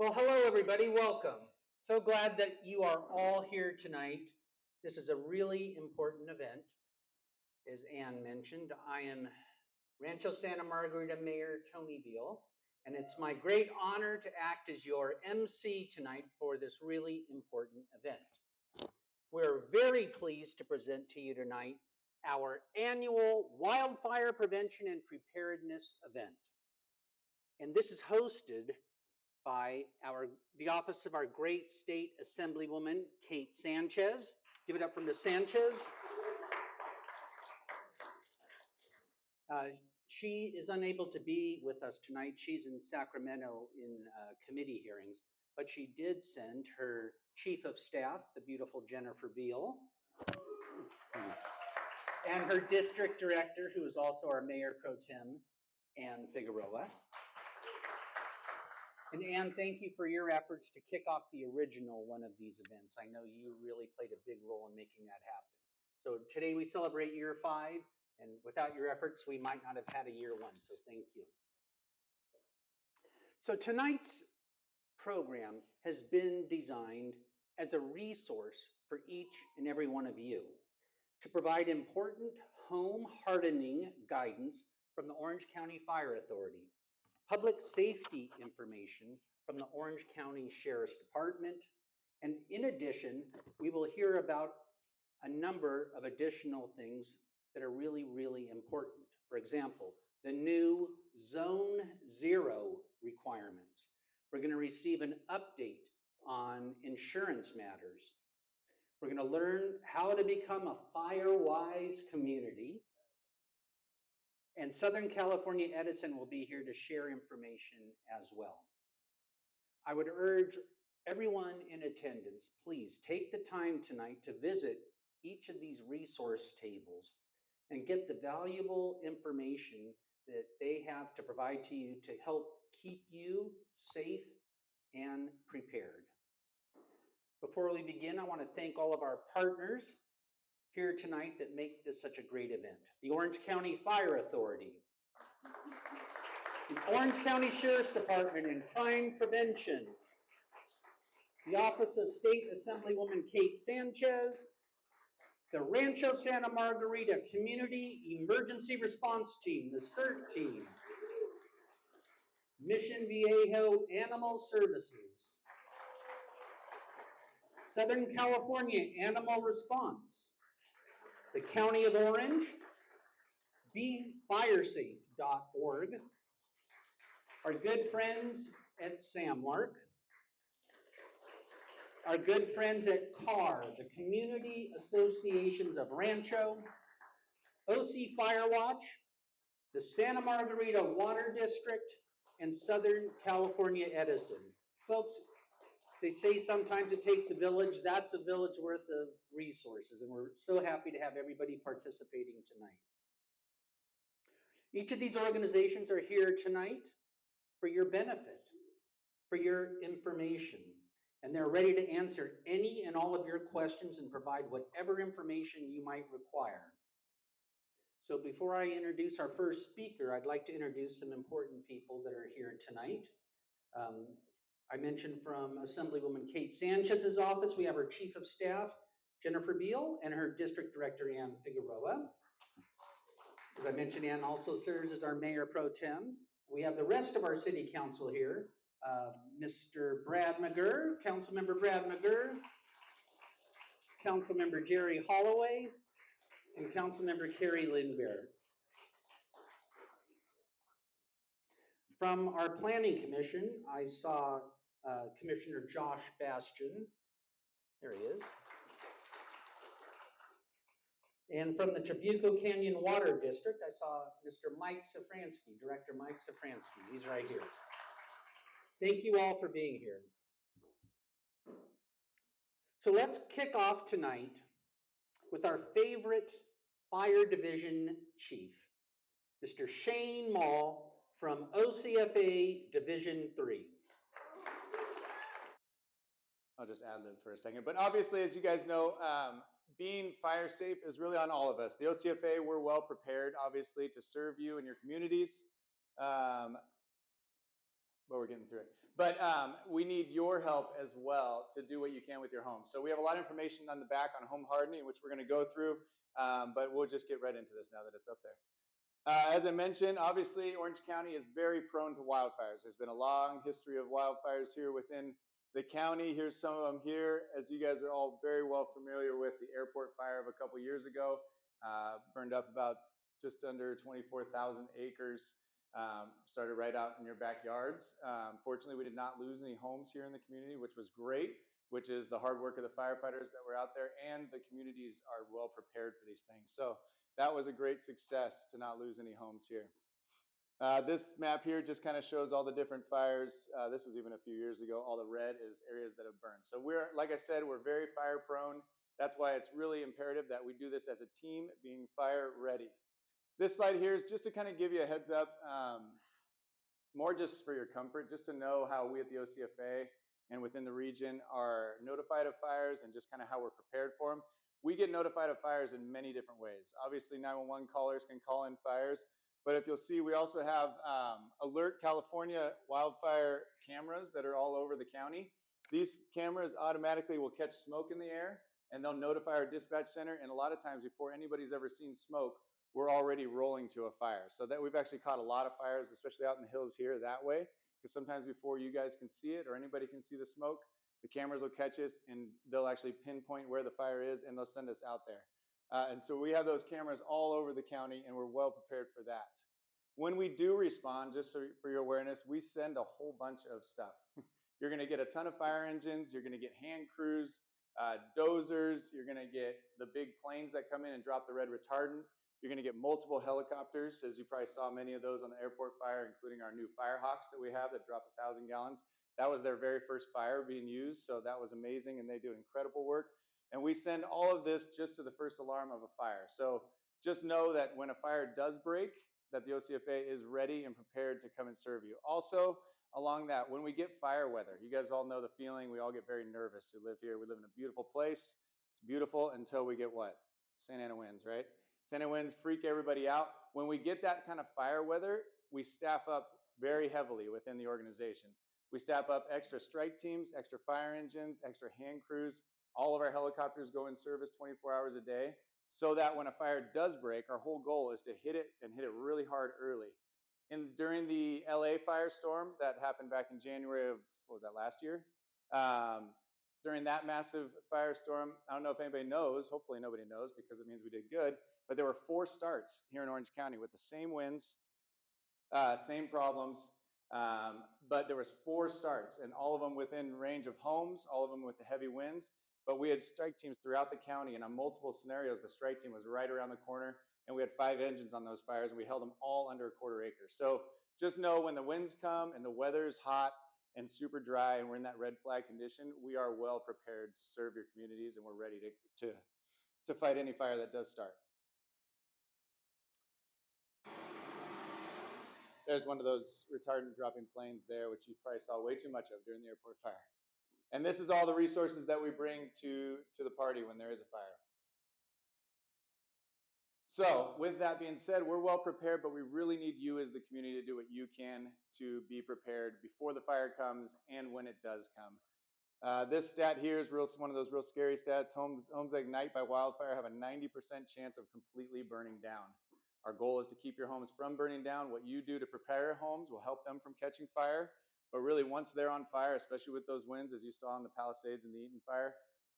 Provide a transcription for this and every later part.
Well, hello everybody, welcome. So glad that you are all here tonight. This is a really important event. As Ann mentioned, I am Rancho Santa Margarita Mayor Tony Beal, and it's my great honor to act as your MC tonight for this really important event. We're very pleased to present to you tonight our annual Wildfire Prevention and Preparedness event. And this is hosted by the office of our great state Assemblywoman Kate Sanchez. Give it up from the Sanchez. She is unable to be with us tonight. She's in Sacramento in committee hearings, but she did send her chief of staff, the beautiful Jennifer Beal, and her district director, who is also our mayor pro tem, Ann Figueroa. And Ann, thank you for your efforts to kick off the original one of these events. I know you really played a big role in making that happen. So today we celebrate year 5, and without your efforts, we might not have had a year 1, so thank you. So tonight's program has been designed as a resource for each and every one of you to provide important home hardening guidance from the Orange County Fire Authority, public safety information from the Orange County Sheriff's Department, and in addition, we will hear about a number of additional things that are really, really important. For example, the new Zone 0 requirements. We're going to receive an update on insurance matters. We're going to learn how to become a fire-wise community. And Southern California Edison will be here to share information as well. I would urge everyone in attendance, please take the time tonight to visit each of these resource tables and get the valuable information that they have to provide to you to help keep you safe and prepared. Before we begin, I want to thank all of our partners here tonight that make this such a great event. The Orange County Fire Authority, the Orange County Sheriff's Department and Crime Prevention, the Office of State Assemblywoman Kate Sanchez, the Rancho Santa Margarita Community Emergency Response Team, the CERT team, Mission Viejo Animal Services, Southern California Animal Response, the County of Orange, befiresafe.org, our good friends at SAMLARC, our good friends at CAR, the Community Associations of Rancho, OC Firewatch, the Santa Margarita Water District, and Southern California Edison. Folks, they say sometimes it takes a village. That's a village worth of resources, and we're so happy to have everybody participating tonight. Each of these organizations are here tonight for your benefit, for your information, and they're ready to answer any and all of your questions and provide whatever information you might require. So before I introduce our first speaker, I'd like to introduce some important people that are here tonight. I mentioned from Assemblywoman Kate Sanchez's office, we have her Chief of Staff, Jennifer Beal, and her District Director, Ann Figueroa. As I mentioned, Ann also serves as our Mayor Pro Tem. We have the rest of our City Council here, Mr. Brad McGurr, Councilmember Brad McGurr, Councilmember Jerry Holloway, and Councilmember Carrie Lindbear. From our Planning Commission, I saw Commissioner Josh Bastian. There he is. And from the Trabuco Canyon Water District, I saw Mr. Mike Safransky, Director Mike Safransky. He's right here. Thank you all for being here. So let's kick off tonight with our favorite Fire Division Chief, Mr. Shane Mall from OCFA Division 3. I'll just ad lib for a second. But obviously, as you guys know, being fire safe is really on all of us. The OCFA, we're well prepared, obviously, to serve you and your communities. but we're getting through it. But we need your help as well to do what you can with your home. So we have a lot of information on the back on home hardening, which we're going to go through, but we'll just get right into this now that it's up there. As I mentioned, obviously, Orange County is very prone to wildfires. There's been a long history of wildfires here within the county. Here's some of them here. As you guys are all very well familiar with, the airport fire of a couple years ago burned up about just under 24,000 acres. Started right out in your backyards. Fortunately, we did not lose any homes here in the community, which was great, which is the hard work of the firefighters that were out there, and the communities are well prepared for these things. So that was a great success to not lose any homes here. This map here just kind of shows all the different fires. This was even a few years ago. All the red is areas that have burned. So we're, like I said, we're very fire prone. That's why it's really imperative that we do this as a team, being fire ready. This slide here is just to kind of give you a heads up, more just for your comfort, just to know how we at the OCFA and within the region are notified of fires and just kind of how we're prepared for them. We get notified of fires in many different ways. Obviously, 911 callers can call in fires, but if you'll see, we also have Alert California wildfire cameras that are all over the county. These cameras automatically will catch smoke in the air, and they'll notify our dispatch center, and a lot of times before anybody's ever seen smoke, we're already rolling to a fire. So that we've actually caught a lot of fires, especially out in the hills here that way, because sometimes before you guys can see it or anybody can see the smoke, the cameras will catch us and they'll actually pinpoint where the fire is and they'll send us out there. And so we have those cameras all over the county and we're well prepared for that. When we do respond, just so for your awareness, we send a whole bunch of stuff. You're gonna get a ton of fire engines, you're gonna get hand crews, dozers, you're gonna get the big planes that come in and drop the red retardant. You're gonna get multiple helicopters, as you probably saw many of those on the airport fire, including our new Firehawks that we have that drop 1,000 gallons. That was their very first fire being used, so that was amazing, and they do incredible work. And we send all of this just to the first alarm of a fire. So just know that when a fire does break, that the OCFA is ready and prepared to come and serve you. Also, along that, when we get fire weather, you guys all know the feeling, we all get very nervous who live here. We live in a beautiful place. It's beautiful until we get what? Santa Ana winds, right? Santa Ana winds freak everybody out. When we get that kind of fire weather, we staff up very heavily within the organization. We staff up extra strike teams, extra fire engines, extra hand crews. All of our helicopters go in service 24 hours a day so that when a fire does break, our whole goal is to hit it and hit it really hard early. During the LA firestorm that happened back in January of, what was that, last year? During that massive firestorm, I don't know if anybody knows, hopefully nobody knows because it means we did good, but there were 4 starts here in Orange County with the same winds, same problems, but there was 4 starts and all of them within range of homes, all of them with the heavy winds. But we had strike teams throughout the county, and on multiple scenarios, the strike team was right around the corner, and we had 5 engines on those fires, and we held them all under a quarter acre. So just know when the winds come and the weather's hot and super dry and we're in that red flag condition, we are well prepared to serve your communities, and we're ready to fight any fire that does start. There's one of those retardant dropping planes there, which you probably saw way too much of during the airport fire. And this is all the resources that we bring to the party when there is a fire. So with that being said, we're well prepared, but we really need you as the community to do what you can to be prepared before the fire comes and when it does come. This stat here is one of those real scary stats. Homes that ignite by wildfire have a 90% chance of completely burning down. Our goal is to keep your homes from burning down. What you do to prepare your homes will help them from catching fire. But really, once they're on fire, especially with those winds, as you saw in the Palisades and the Eaton fire,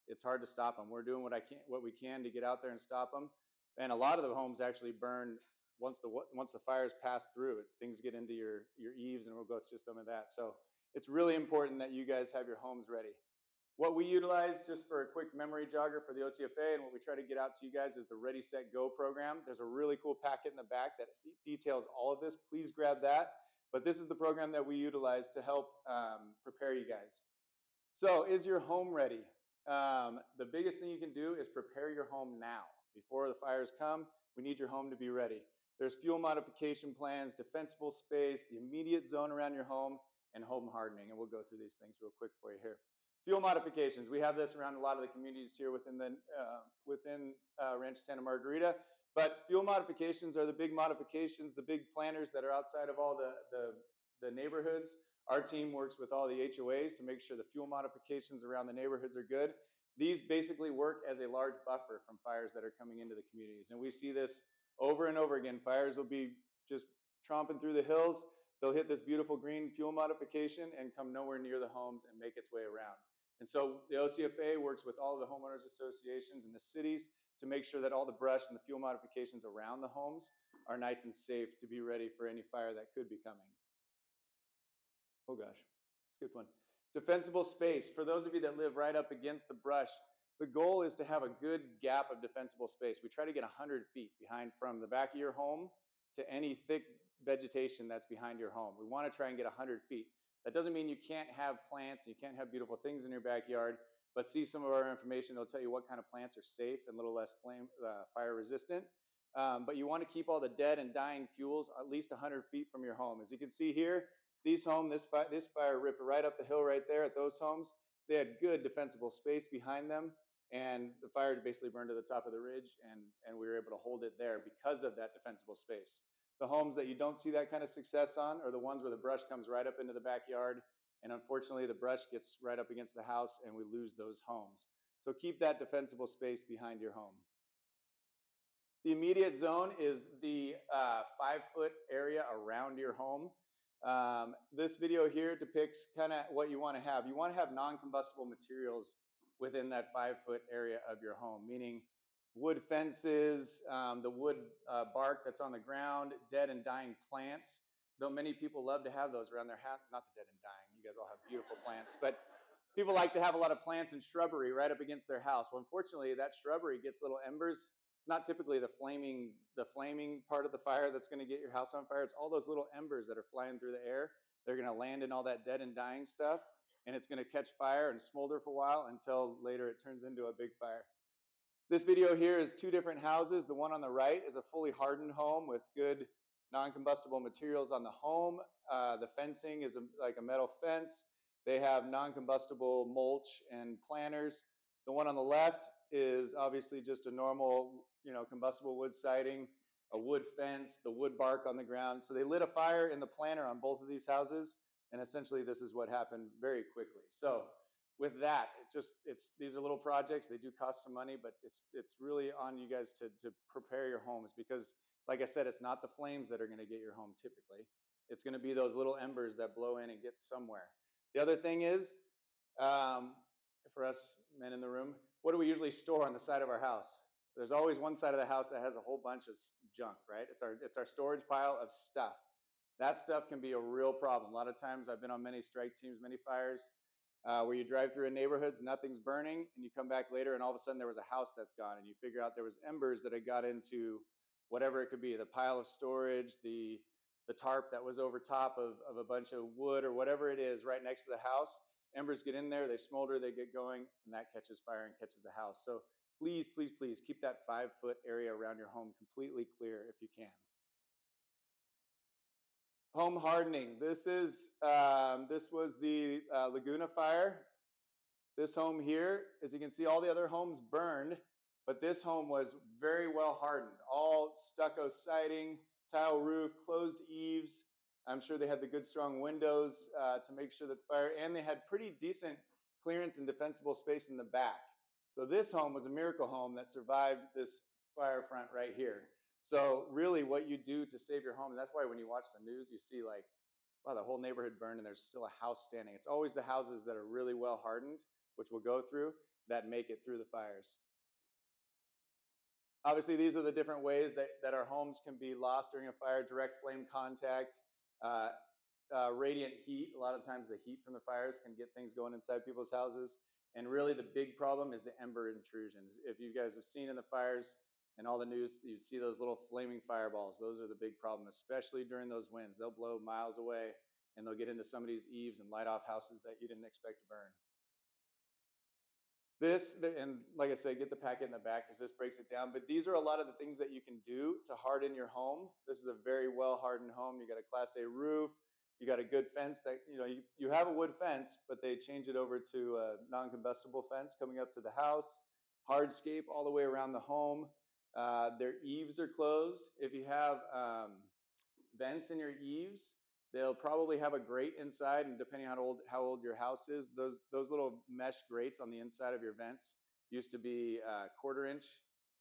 it's hard to stop them. We're doing what we can to get out there and stop them. And a lot of the homes actually burn once the fires pass through. Things get into your eaves, and we'll go through some of that. So it's really important that you guys have your homes ready. What we utilize, just for a quick memory jogger for the OCFA, and what we try to get out to you guys is the Ready, Set, Go program. There's a really cool packet in the back that details all of this. Please grab that. But this is the program that we utilize to help prepare you guys. So is your home ready? The biggest thing you can do is prepare your home now. Before the fires come, we need your home to be ready. There's fuel modification plans, defensible space, the immediate zone around your home, and home hardening. And we'll go through these things real quick for you here. Fuel modifications. We have this around a lot of the communities here within Rancho Santa Margarita. But fuel modifications are the big modifications, the big planters that are outside of all the neighborhoods Our team works with all the HOAs to make sure the fuel modifications around the neighborhoods are good. These basically work as a large buffer from fires that are coming into the communities. And we see this over and over again. Fires will be just tromping through the hills. They'll hit this beautiful green fuel modification and come nowhere near the homes and make its way around. And so the OCFA works with all of the homeowners associations in the cities to make sure that all the brush and the fuel modifications around the homes are nice and safe to be ready for any fire that could be coming. Oh gosh, skipped one. Defensible space. For those of you that live right up against the brush, the goal is to have a good gap of defensible space. We try to get 100 feet behind from the back of your home to any thick vegetation that's behind your home. We want to try and get 100 feet. That doesn't mean you can't have plants, you can't have beautiful things in your backyard, but see some of our information. It'll tell you what kind of plants are safe and a little less fire resistant. But you want to keep all the dead and dying fuels at least 100 feet from your home. As you can see here, this fire ripped right up the hill right there at those homes. They had good defensible space behind them, and the fire basically burned to the top of the ridge, and we were able to hold it there because of that defensible space. The homes that you don't see that kind of success on are the ones where the brush comes right up into the backyard, and unfortunately the brush gets right up against the house and we lose those homes. So keep that defensible space behind your home. The immediate zone is the 5-foot area around your home. This video here depicts kind of what you want to have. You want to have non-combustible materials within that 5-foot area of your home, meaning wood fences, the wood bark that's on the ground, dead and dying plants. Though many people love to have those around their house, not the dead and dying, you guys all have beautiful plants, but people like to have a lot of plants and shrubbery right up against their house. Well, unfortunately, that shrubbery gets little embers. It's not typically the flaming part of the fire that's going to get your house on fire. It's all those little embers that are flying through the air. They're going to land in all that dead and dying stuff, and it's going to catch fire and smolder for a while until later it turns into a big fire. This video here is 2 different houses. The one on the right is a fully hardened home with good non-combustible materials on the home. The fencing is like a metal fence. They have non-combustible mulch and planters. The one on the left is obviously just a normal, combustible wood siding, a wood fence, the wood bark on the ground. So they lit a fire in the planter on both of these houses, and essentially this is what happened very quickly. So with that, these are little projects. They do cost some money, but it's really on you guys to prepare your homes, because, like I said, it's not the flames that are going to get your home typically. It's going to be those little embers that blow in and get somewhere. The other thing is, for us men in the room, what do we usually store on the side of our house? There's always one side of the house that has a whole bunch of junk, right? It's our storage pile of stuff. That stuff can be a real problem. A lot of times I've been on many strike teams, many fires, where you drive through a neighborhood, nothing's burning, and you come back later and all of a sudden there was a house that's gone, and you figure out there was embers that had got into whatever it could be, the pile of storage, the tarp that was over top of a bunch of wood or whatever it is right next to the house. Embers get in there, they smolder, they get going, and that catches fire and catches the house. So please, please, please keep that 5-foot area around your home completely clear if you can. Home hardening. This was the Laguna fire. This home here, as you can see, all the other homes burned, but this home was very well hardened. All stucco siding, tile roof, closed eaves. I'm sure they had the good strong windows to make sure that the fire, and they had pretty decent clearance and defensible space in the back. So this home was a miracle home that survived this fire front right here. So really what you do to save your home, and that's why when you watch the news, you see like, wow, the whole neighborhood burned and there's still a house standing. It's always the houses that are really well hardened, which we'll go through, that make it through the fires. Obviously, these are the different ways that our homes can be lost during a fire: direct flame contact, radiant heat. A lot of times the heat from the fires can get things going inside people's houses. And really the big problem is the ember intrusions. If you guys have seen in the fires and all the news, you see those little flaming fireballs. Those are the big problem, especially during those winds. They'll blow miles away and they'll get into somebody's eaves and light off houses that you didn't expect to burn. And like I said, get the packet in the back because this breaks it down. But these are a lot of the things that you can do to harden your home. This is a very well hardened home. You got a Class A roof. You got a good fence that, you have a wood fence, but they change it over to a non-combustible fence coming up to the house. Hardscape all the way around the home. Their eaves are closed. If you have vents in your eaves, They'll probably have a grate inside, and depending on how old your house is, those little mesh grates on the inside of your vents used to be 1/4 inch.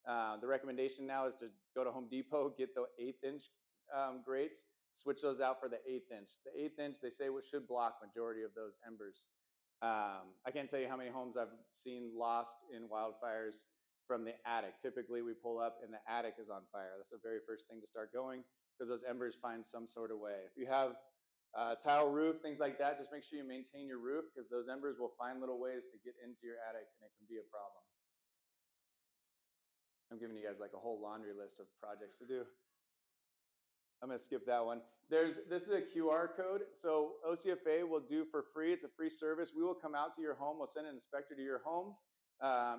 The recommendation now is to go to Home Depot, get the 1/8 inch grates, switch those out for the 1/8 inch. The 1/8 inch, they say, should block majority of those embers. I can't tell you how many homes I've seen lost in wildfires from the attic. Typically, we pull up and the attic is on fire. That's the very first thing to start going, because those embers find some sort of way. If you have tile roof, things like that, just make sure you maintain your roof, because those embers will find little ways to get into your attic, and it can be a problem. I'm giving you guys like a whole laundry list of projects to do. I'm going to skip that one. This is a QR code. So OCFA will do for free. It's a free service. We will come out to your home. We'll send an inspector to your home.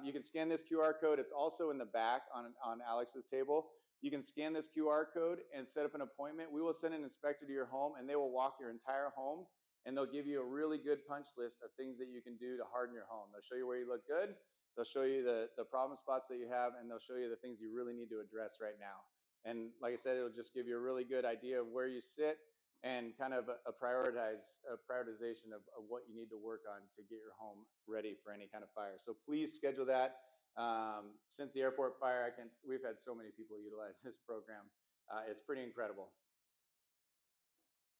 You can scan this QR code. It's also in the back on Alex's table. You can scan this QR code and set up an appointment. We will send an inspector to your home, and they will walk your entire home, and they'll give you a really good punch list of things that you can do to harden your home. They'll show you where you look good. They'll show you the problem spots that you have, and they'll show you the things you really need to address right now. And like I said, it'll just give you a really good idea of where you sit and kind of a prioritization of what you need to work on to get your home ready for any kind of fire. So please schedule that. Since the airport fire, we've had so many people utilize this program. It's pretty incredible.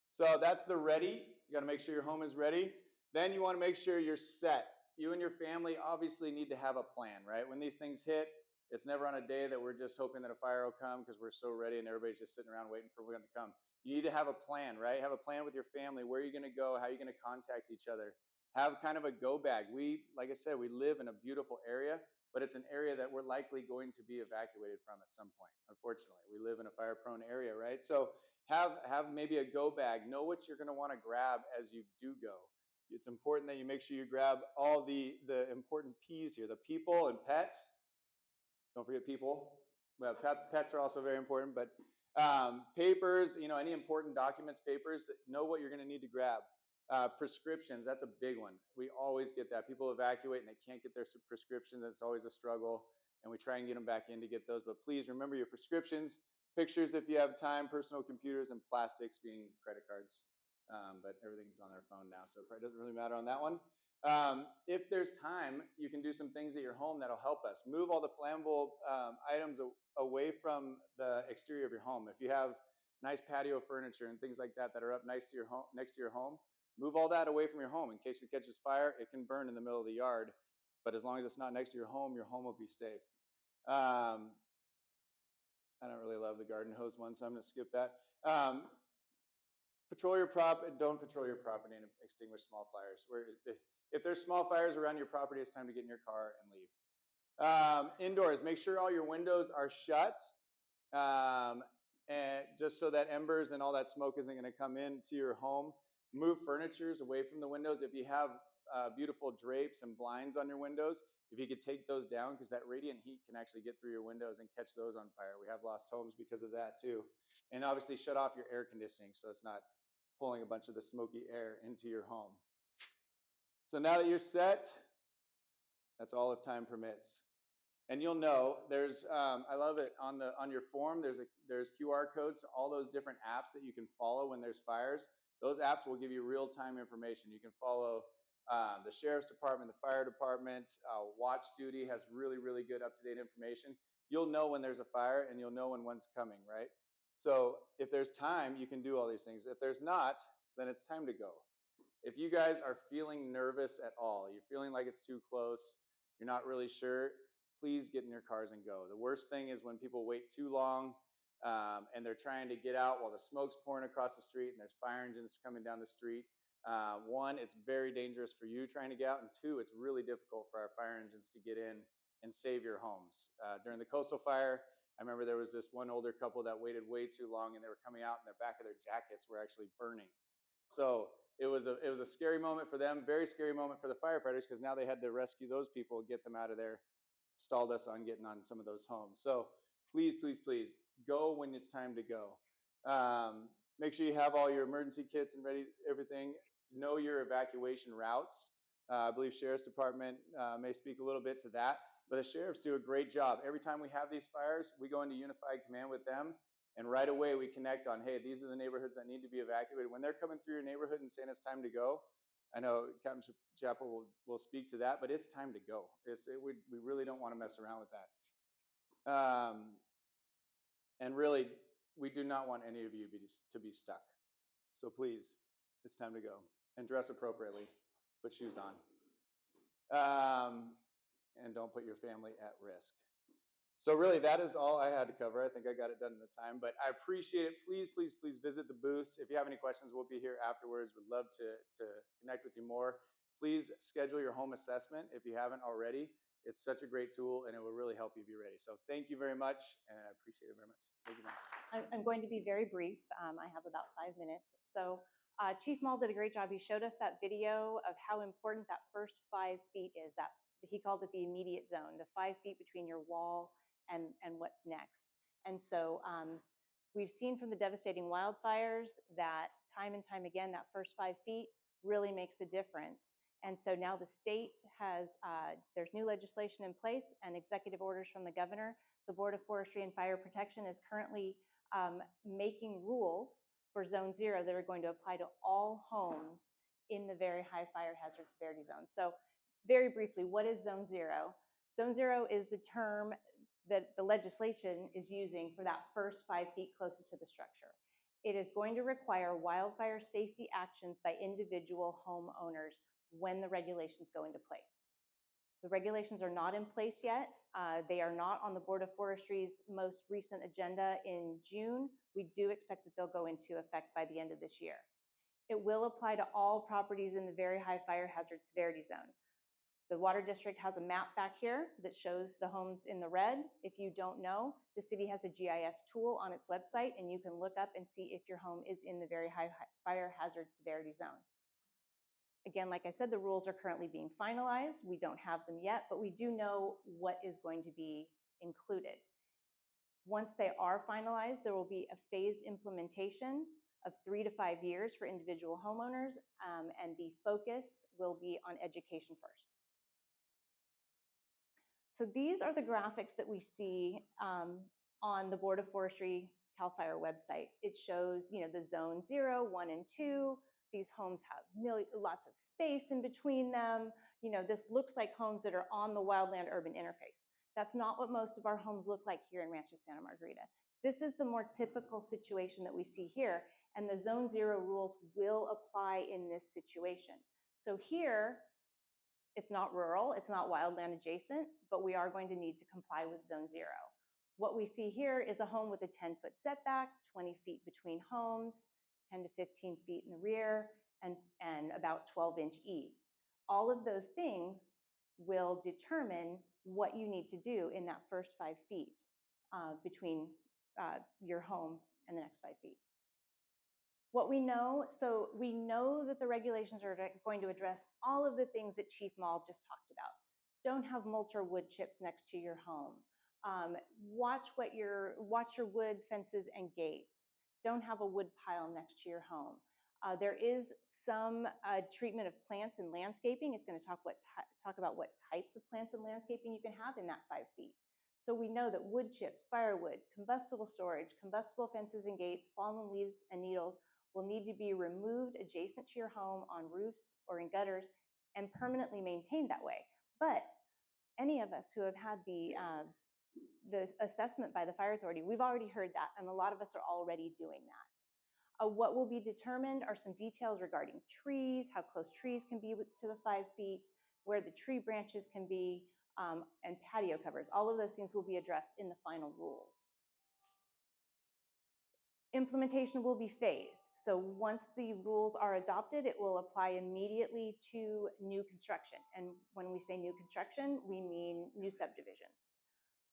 So that's the ready. You got to make sure your home is ready. Then you want to make sure you're set. You and your family obviously need to have a plan, right? When these things hit, it's never on a day that we're just hoping that a fire will come because we're so ready and everybody's just sitting around waiting for one to come. You need to have a plan, right? Have a plan with your family. Where are you going to go? How are you going to contact each other? Have kind of a go bag. Like I said, we live in a beautiful area, but it's an area that we're likely going to be evacuated from at some point. Unfortunately, we live in a fire-prone area, right? So have maybe a go bag. Know what you're going to want to grab as you do go. It's important that you make sure you grab all the important P's here, the people and pets. Don't forget people. Well, pets are also very important, but papers, any important documents, papers, know what you're going to need to grab. Prescriptions, that's a big one. We always get that. People evacuate and they can't get their prescriptions. It's always a struggle, and we try and get them back in to get those. But please remember your prescriptions, pictures if you have time, personal computers, and plastics being credit cards. But everything's on their phone now, so it probably doesn't really matter on that one. If there's time, you can do some things at your home that'll help us. Move all the flammable items away from the exterior of your home. If you have nice patio furniture and things like that that are up next to your home, move all that away from your home. In case it catches fire, it can burn in the middle of the yard. But as long as it's not next to your home will be safe. I don't really love the garden hose one, so I'm going to skip that. Patrol your don't patrol your property and extinguish small fires. If there's small fires around your property, it's time to get in your car and leave. Indoors, make sure all your windows are shut, and just so that embers and all that smoke isn't going to come into your home. Move furnitures away from the windows. If you have beautiful drapes and blinds on your windows, if you could take those down, because that radiant heat can actually get through your windows and catch those on fire. We have lost homes because of that too. And obviously shut off your air conditioning so it's not pulling a bunch of the smoky air into your home. So now that you're set, that's all if time permits. And you'll know there's I love it on your form. There's QR codes to all those different apps that you can follow when there's fires. Those apps will give you real-time information. You can follow the sheriff's department, the fire department. Watch Duty has really, really good up-to-date information. You'll know when there's a fire, and you'll know when one's coming, right? So if there's time, you can do all these things. If there's not, then it's time to go. If you guys are feeling nervous at all, you're feeling like it's too close, you're not really sure, please get in your cars and go. The worst thing is when people wait too long and they're trying to get out while the smoke's pouring across the street and there's fire engines coming down the street. One, it's very dangerous for you trying to get out, and two, it's really difficult for our fire engines to get in and save your homes. During the coastal fire, I remember there was this one older couple that waited way too long, and they were coming out and the back of their jackets were actually burning. So it was a scary moment for them, very scary moment for the firefighters, because now they had to rescue those people and get them out of there. Stalled us on getting on some of those homes. So please, please, please go when it's time to go. Make sure you have all your emergency kits and ready, everything. Know your evacuation routes. I believe Sheriff's Department may speak a little bit to that, but the sheriffs do a great job. Every time we have these fires, we go into unified command with them, And right away we connect on, hey, these are the neighborhoods that need to be evacuated. When they're coming through your neighborhood and saying it's time to go, I know Captain Chappell will speak to that, but it's time to go. We really don't want to mess around with that. And really, we do not want any of you to be stuck. So please, it's time to go. And dress appropriately. Put shoes on. And don't put your family at risk. So really, that is all I had to cover. I think I got it done in the time, but I appreciate it. Please, please, please visit the booths. If you have any questions, we'll be here afterwards. We'd love to connect with you more. Please schedule your home assessment if you haven't already. It's such a great tool, and it will really help you be ready. So thank you very much, and I appreciate it very much. Thank you, ma'am. I'm going to be very brief. I have about 5 minutes. So Chief Mall did a great job. He showed us that video of how important that first 5 feet is. That he called it the immediate zone, the 5 feet between your wall and what's next. And so we've seen from the devastating wildfires that time and time again, that first 5 feet really makes a difference. And so now the state has, there's new legislation in place and executive orders from the governor. The Board of Forestry and Fire Protection is currently making rules for Zone 0 that are going to apply to all homes in the very high fire hazard severity zone. So very briefly, what is Zone 0? Zone 0 is the term that the legislation is using for that first 5 feet closest to the structure. It is going to require wildfire safety actions by individual homeowners when the regulations go into place. The regulations are not in place yet. They are not on the Board of Forestry's most recent agenda in June. We do expect that they'll go into effect by the end of this year. It will apply to all properties in the very high fire hazard severity zone. The Water District has a map back here that shows the homes in the red. If you don't know, the city has a GIS tool on its website, and you can look up and see if your home is in the very high fire hazard severity zone. Again, like I said, the rules are currently being finalized. We don't have them yet, but we do know what is going to be included. Once they are finalized, there will be a phased implementation of 3 to 5 years for individual homeowners, and the focus will be on education first. So these are the graphics that we see on the Board of Forestry CAL FIRE website. It shows, the Zone 0, 1, and 2. These homes have lots of space in between them. This looks like homes that are on the wildland urban interface. That's not what most of our homes look like here in Rancho Santa Margarita. This is the more typical situation that we see here, and the Zone 0 rules will apply in this situation. So here, it's not rural, it's not wildland adjacent, but we are going to need to comply with Zone 0. What we see here is a home with a 10-foot setback, 20 feet between homes, 10 to 15 feet in the rear, and about 12-inch eaves. All of those things will determine what you need to do in that first 5 feet between your home and the next 5 feet. What we know, so we know that the regulations are going to address all of the things that Chief Mall just talked about. Don't have mulch or wood chips next to your home. Watch your wood fences and gates. Don't have a wood pile next to your home. There is some treatment of plants and landscaping. It's going to talk about what types of plants and landscaping you can have in that 5 feet. So we know that wood chips, firewood, combustible storage, combustible fences and gates, fallen leaves and needles will need to be removed adjacent to your home on roofs or in gutters and permanently maintained that way. But any of us who have had the assessment by the fire authority, we've already heard that, and a lot of us are already doing that. What will be determined are some details regarding trees, how close trees can be to the 5 feet, where the tree branches can be, and patio covers. All of those things will be addressed in the final rules. Implementation will be phased. So once the rules are adopted, it will apply immediately to new construction. And when we say new construction, we mean new subdivisions.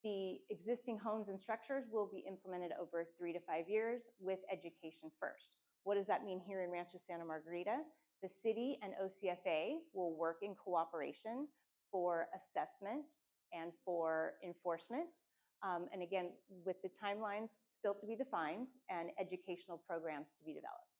The existing homes and structures will be implemented over 3 to 5 years with education first. What does that mean here in Rancho Santa Margarita? The city and OCFA will work in cooperation for assessment and for enforcement. And again, with the timelines still to be defined and educational programs to be developed.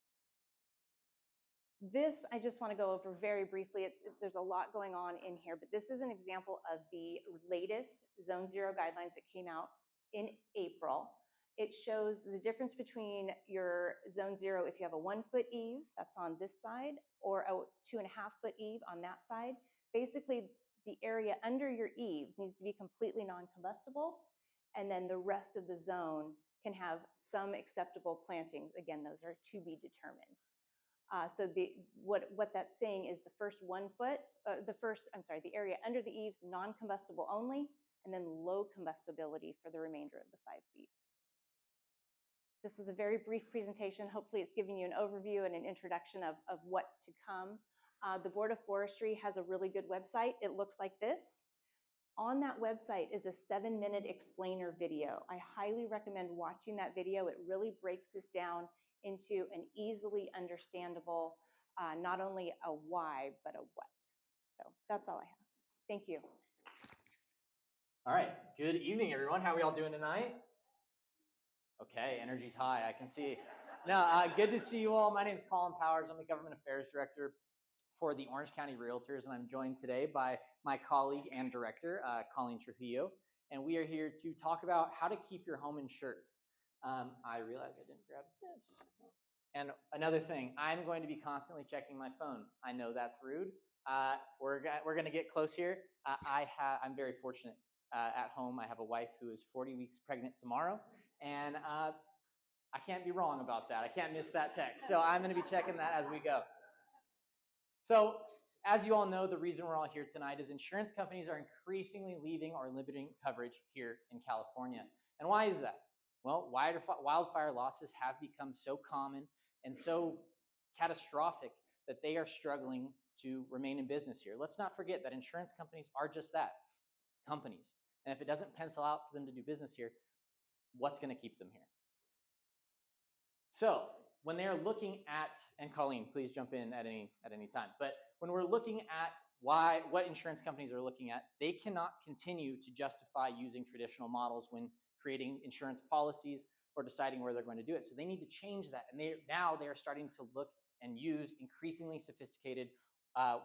This, I just want to go over very briefly. There's a lot going on in here, but this is an example of the latest Zone 0 guidelines that came out in April. It shows the difference between your zone 0 if you have a 1-foot eave, that's on this side, or a 2.5-foot eave on that side. Basically, the area under your eaves needs to be completely non-combustible, and then the rest of the zone can have some acceptable plantings. Again, those are to be determined. So what that's saying is the first 1 foot, the area under the eaves, non-combustible only, and then low combustibility for the remainder of the 5 feet. This was a very brief presentation. Hopefully it's giving you an overview and an introduction of what's to come. The Board of Forestry has a really good website. It looks like this. On that website is a 7-minute explainer video. I highly recommend watching that video. It really breaks this down into an easily understandable, not only a why, but a what. So that's all I have. Thank you. All right, good evening, everyone. How are we all doing tonight? Okay, energy's high, I can see. No, good to see you all. My name is Colin Powers. I'm the Government Affairs Director for the Orange County Realtors, and I'm joined today by my colleague and director, Colleen Trujillo, and we are here to talk about how to keep your home insured. I realize I didn't grab this. And another thing, I'm going to be constantly checking my phone. I know that's rude. We're going to get close here. I'm very fortunate at home. I have a wife who is 40 weeks pregnant tomorrow, and I can't be wrong about that. I can't miss that text. So I'm going to be checking that as we go. So as you all know, the reason we're all here tonight is insurance companies are increasingly leaving or limiting coverage here in California. And why is that? Well, wildfire losses have become so common and so catastrophic that they are struggling to remain in business here. Let's not forget that insurance companies are just that, companies. And if it doesn't pencil out for them to do business here, what's going to keep them here? So when they are looking at, and Colleen, please jump in at any time, but when we're looking at what insurance companies are looking at, they cannot continue to justify using traditional models when creating insurance policies or deciding where they're going to do it. So they need to change that. And now they are starting to look and use increasingly sophisticated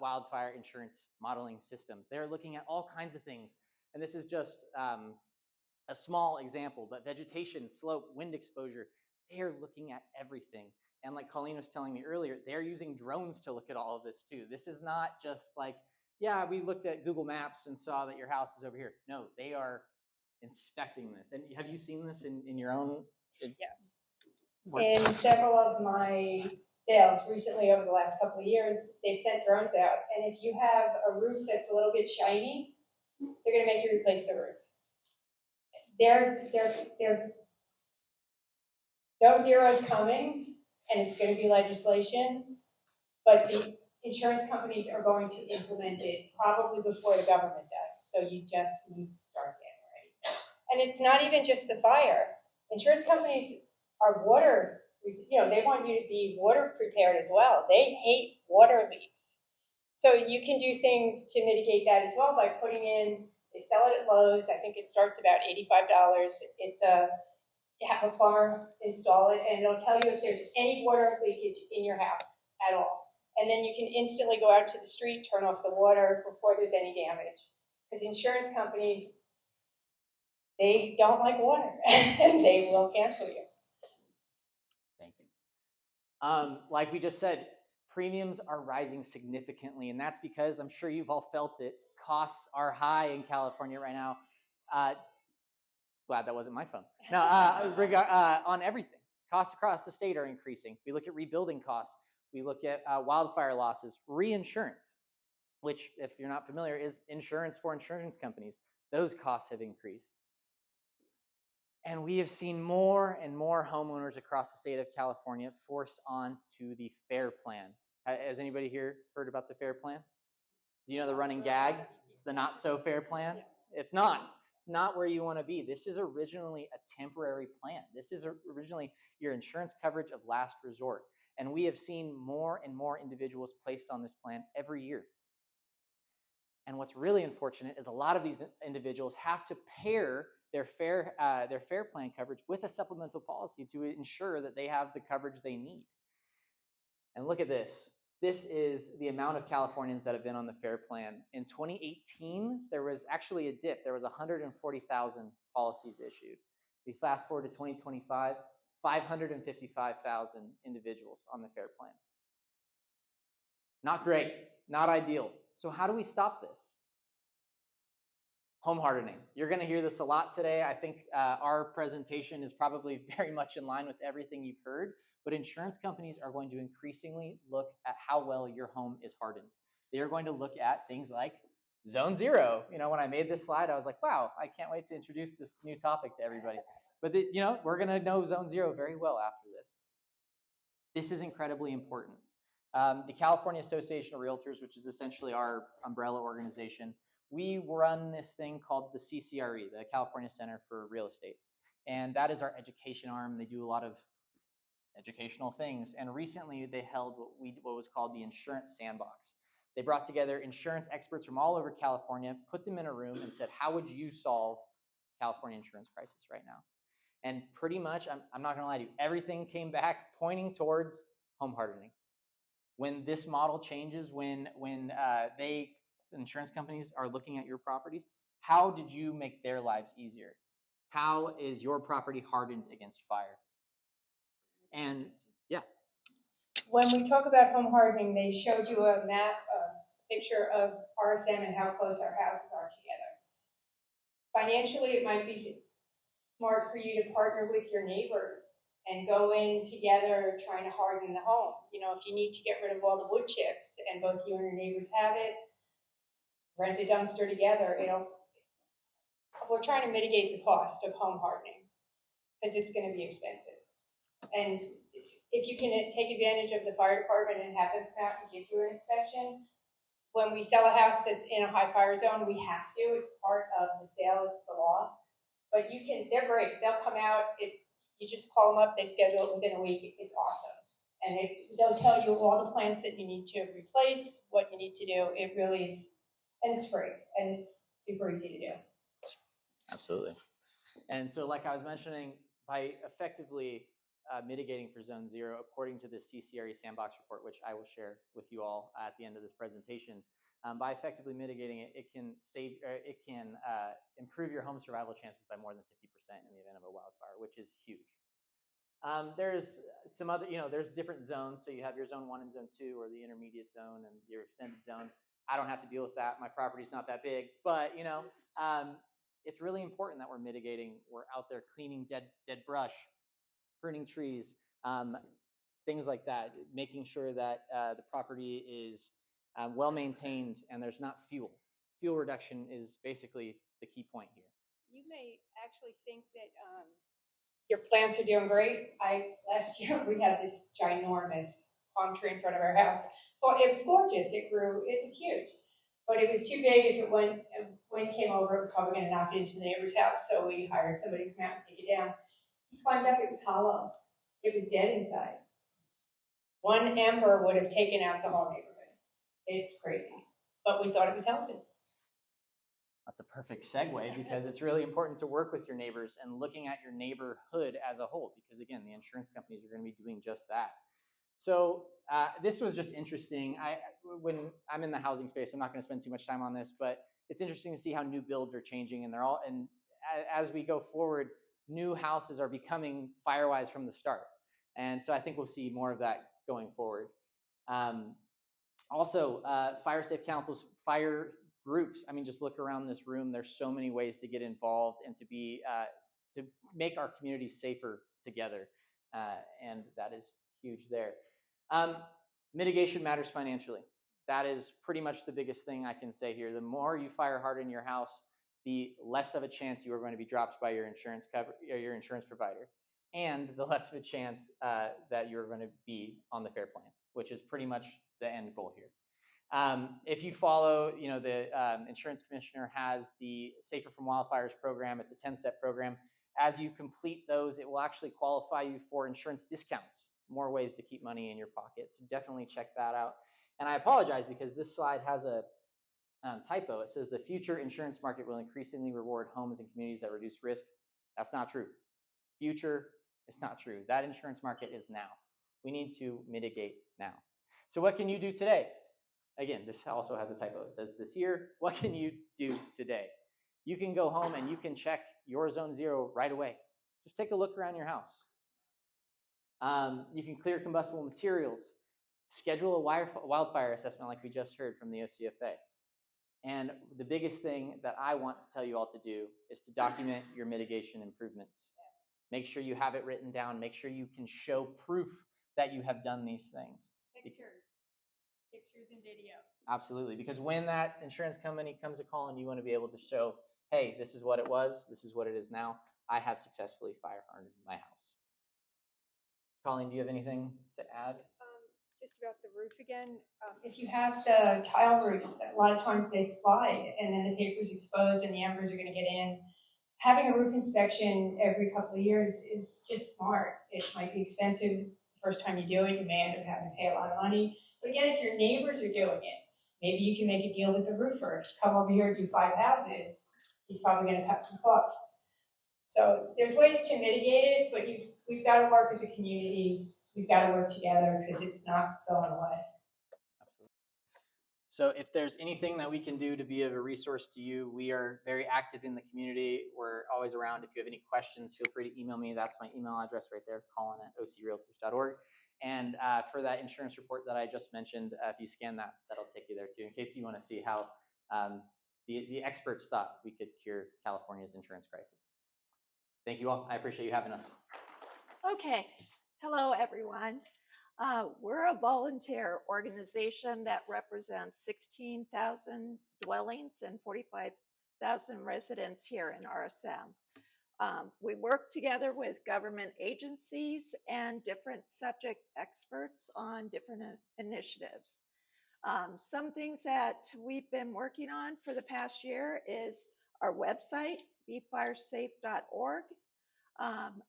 wildfire insurance modeling systems. They're looking at all kinds of things. And this is just a small example, but vegetation, slope, wind exposure, they are looking at everything. And like Colleen was telling me earlier, they're using drones to look at all of this too. This is not just like, yeah, we looked at Google Maps and saw that your house is over here. No, they are inspecting this. And have you seen this in your own? Yeah. In several of my sales recently over the last couple of years, they sent drones out. And if you have a roof that's a little bit shiny, they're going to make you replace the roof. They're Zone 0 is coming, and it's going to be legislation, but the insurance companies are going to implement it probably before the government does. So you just need to start getting ready. And it's not even just the fire. Insurance companies are water, they want you to be water prepared as well. They hate water leaks. So you can do things to mitigate that as well by putting in, they sell it at Lowe's. I think it starts about $85. You have a plumber install it, and it'll tell you if there's any water leakage in your house at all. And then you can instantly go out to the street, turn off the water before there's any damage. Because insurance companies, they don't like water, and they will cancel you. Thank you. Like we just said, premiums are rising significantly, and that's because, I'm sure you've all felt it, costs are high in California right now. Glad that wasn't my phone. No, on everything. Costs across the state are increasing. We look at rebuilding costs. We look at wildfire losses, reinsurance, which, if you're not familiar, is insurance for insurance companies. Those costs have increased. And we have seen more and more homeowners across the state of California forced onto the FAIR plan. Has anybody here heard about the FAIR plan? Do you know the running gag? It's the not so fair plan. It's not. It's not where you want to be. This is originally a temporary plan. This is originally your insurance coverage of last resort. And we have seen more and more individuals placed on this plan every year. And what's really unfortunate is a lot of these individuals have to pair their FAIR plan coverage with a supplemental policy to ensure that they have the coverage they need. And look at this. This is the amount of Californians that have been on the FAIR plan. In 2018, there was actually a dip. There was 140,000 policies issued. We fast forward to 2025, 555,000 individuals on the FAIR plan. Not great, not ideal. So how do we stop this? Home hardening. You're going to hear this a lot today. I think our presentation is probably very much in line with everything you've heard, but insurance companies are going to increasingly look at how well your home is hardened. They are going to look at things like Zone 0. You know, when I made this slide, I was like, wow, I can't wait to introduce this new topic to everybody. But you know, we're going to know Zone 0 very well after this. This is incredibly important. The California Association of Realtors, which is essentially our umbrella organization, we run this thing called the CCRE, the California Center for Real Estate. And that is our education arm. They do a lot of educational things. And recently they held what was called the Insurance Sandbox. They brought together insurance experts from all over California, put them in a room and said, how would you solve the California insurance crisis right now? And pretty much, I'm not gonna lie to you, everything came back pointing towards home hardening. When this model changes, when insurance companies are looking at your properties, how did you make their lives easier? How is your property hardened against fire? And yeah. When we talk about home hardening, they showed you a map, a picture of RSM and how close our houses are together. Financially, it might be smart for you to partner with your neighbors and go in together trying to harden the home. You know, if you need to get rid of all the wood chips and both you and your neighbors have it, rent a dumpster together. We're trying to mitigate the cost of home hardening because it's going to be expensive. And if you can take advantage of the fire department and have them come out and give you an inspection, when we sell a house that's in a high fire zone, we have to. It's part of the sale. It's the law. But they're great. They'll come out. You just call them up. They schedule it within a week. It's awesome. And they'll tell you all the plants that you need to replace, what you need to do. It really is, and it's free, and it's super easy to do. Absolutely. And so like I was mentioning, by effectively mitigating for Zone 0, according to the CCRE Sandbox report, which I will share with you all at the end of this presentation, by effectively mitigating it, it can improve your home survival chances by more than 50% in the event of a wildfire, which is huge. There's some other, there's different zones. So you have your Zone 1 and Zone 2, or the intermediate zone and your extended zone. I don't have to deal with that. My property's not that big, but it's really important that we're mitigating. We're out there cleaning dead brush, pruning trees, things like that, making sure that the property is well maintained and there's not fuel. Fuel reduction is basically the key point here. You may actually think that your plants are doing great. Last year we had this ginormous palm tree in front of our house. Well, it was gorgeous. It grew. It was huge, but it was too big. If wind came over, it was probably going to knock it into the neighbor's house. So we hired somebody to come out and take it down. He climbed up. It was hollow. It was dead inside. One ember would have taken out the whole neighborhood. It's crazy, but we thought it was helping. That's a perfect segue, because it's really important to work with your neighbors and looking at your neighborhood as a whole, because again, the insurance companies are going to be doing just that. So this was just interesting. When I'm in the housing space, I'm not going to spend too much time on this, but it's interesting to see how new builds are changing, and as we go forward, new houses are becoming FireWise from the start. And so I think we'll see more of that going forward. Also, fire safe councils, fire groups. I mean, just look around this room. There's so many ways to get involved and to make our communities safer together. And that is huge there. Mitigation matters financially. That is pretty much the biggest thing I can say here. The more you fire harden your house, the less of a chance you are going to be dropped by your insurance provider, and the less of a chance that you're going to be on the FAIR plan, which is pretty much the end goal here. If you follow, the insurance commissioner has the Safer from Wildfires program. It's a 10-step program. As you complete those, it will actually qualify you for insurance discounts, more ways to keep money in your pocket. So definitely check that out. And I apologize because this slide has a typo. It says the future insurance market will increasingly reward homes and communities that reduce risk. That's not true. Future, it's not true. That insurance market is now. We need to mitigate now. So what can you do today? Again, this also has a typo. It says this year. What can you do today? You can go home and you can check your Zone 0 right away. Just take a look around your house. You can clear combustible materials, schedule a wildfire assessment like we just heard from the OCFA. And the biggest thing that I want to tell you all to do is to document your mitigation improvements. Make sure you have it written down. Make sure you can show proof that you have done these things. Pictures and video. Absolutely, because when that insurance company comes to call and you want to be able to show, hey, this is what it was, this is what it is now, I have successfully fire hardened my house. Colleen, do you have anything to add? Just about the roof again. If you have the tile roofs, a lot of times they slide and then the paper's exposed and the embers are going to get in. Having a roof inspection every couple of years is just smart. It might be expensive the first time you do it. You may end up having to pay a lot of money. But again, if your neighbors are doing it, maybe you can make a deal with the roofer. Come over here and do 5 houses. He's probably going to cut some costs. So there's ways to mitigate it, but we've got to work as a community. We've got to work together because it's not going away. So if there's anything that we can do to be of a resource to you, we are very active in the community. We're always around. If you have any questions, feel free to email me. That's my email address right there, colin@ocrealtors.org. And for that insurance report that I just mentioned, if you scan that, that'll take you there too, in case you want to see how the experts thought we could cure California's insurance crisis. Thank you all. I appreciate you having us. Okay. Hello, everyone. We're a volunteer organization that represents 16,000 dwellings and 45,000 residents here in RSM. We work together with government agencies and different subject experts on different initiatives. Some things that we've been working on for the past year is our website, befiresafe.org.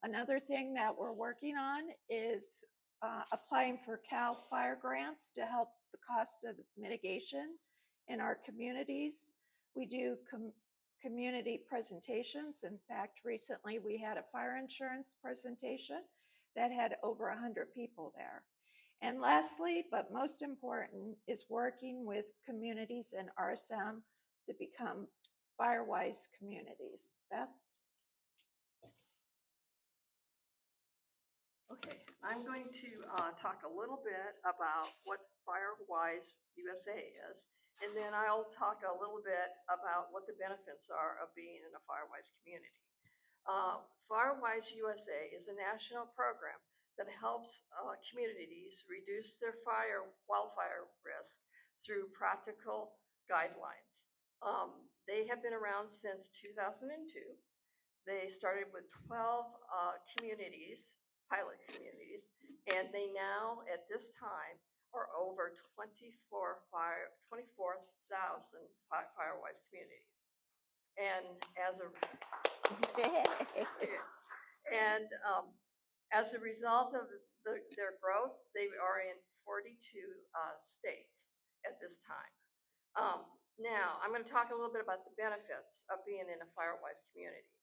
Another thing that we're working on is applying for CAL FIRE grants to help the cost of mitigation in our communities. We do community presentations. In fact, recently we had a fire insurance presentation that had over 100 people there. And lastly, but most important, is working with communities in RSM to become fire-wise communities. Beth? Okay, I'm going to talk a little bit about what FireWise USA is, and then I'll talk a little bit about what the benefits are of being in a FireWise community. FireWise USA is a national program that helps communities reduce their wildfire risk through practical guidelines. They have been around since 2002. They started with 12 communities, pilot communities, and they now, at this time, are over 24,000 FireWise communities. And as a result of their growth, they are in 42 states at this time. Now, I'm going to talk a little bit about the benefits of being in a FireWise community.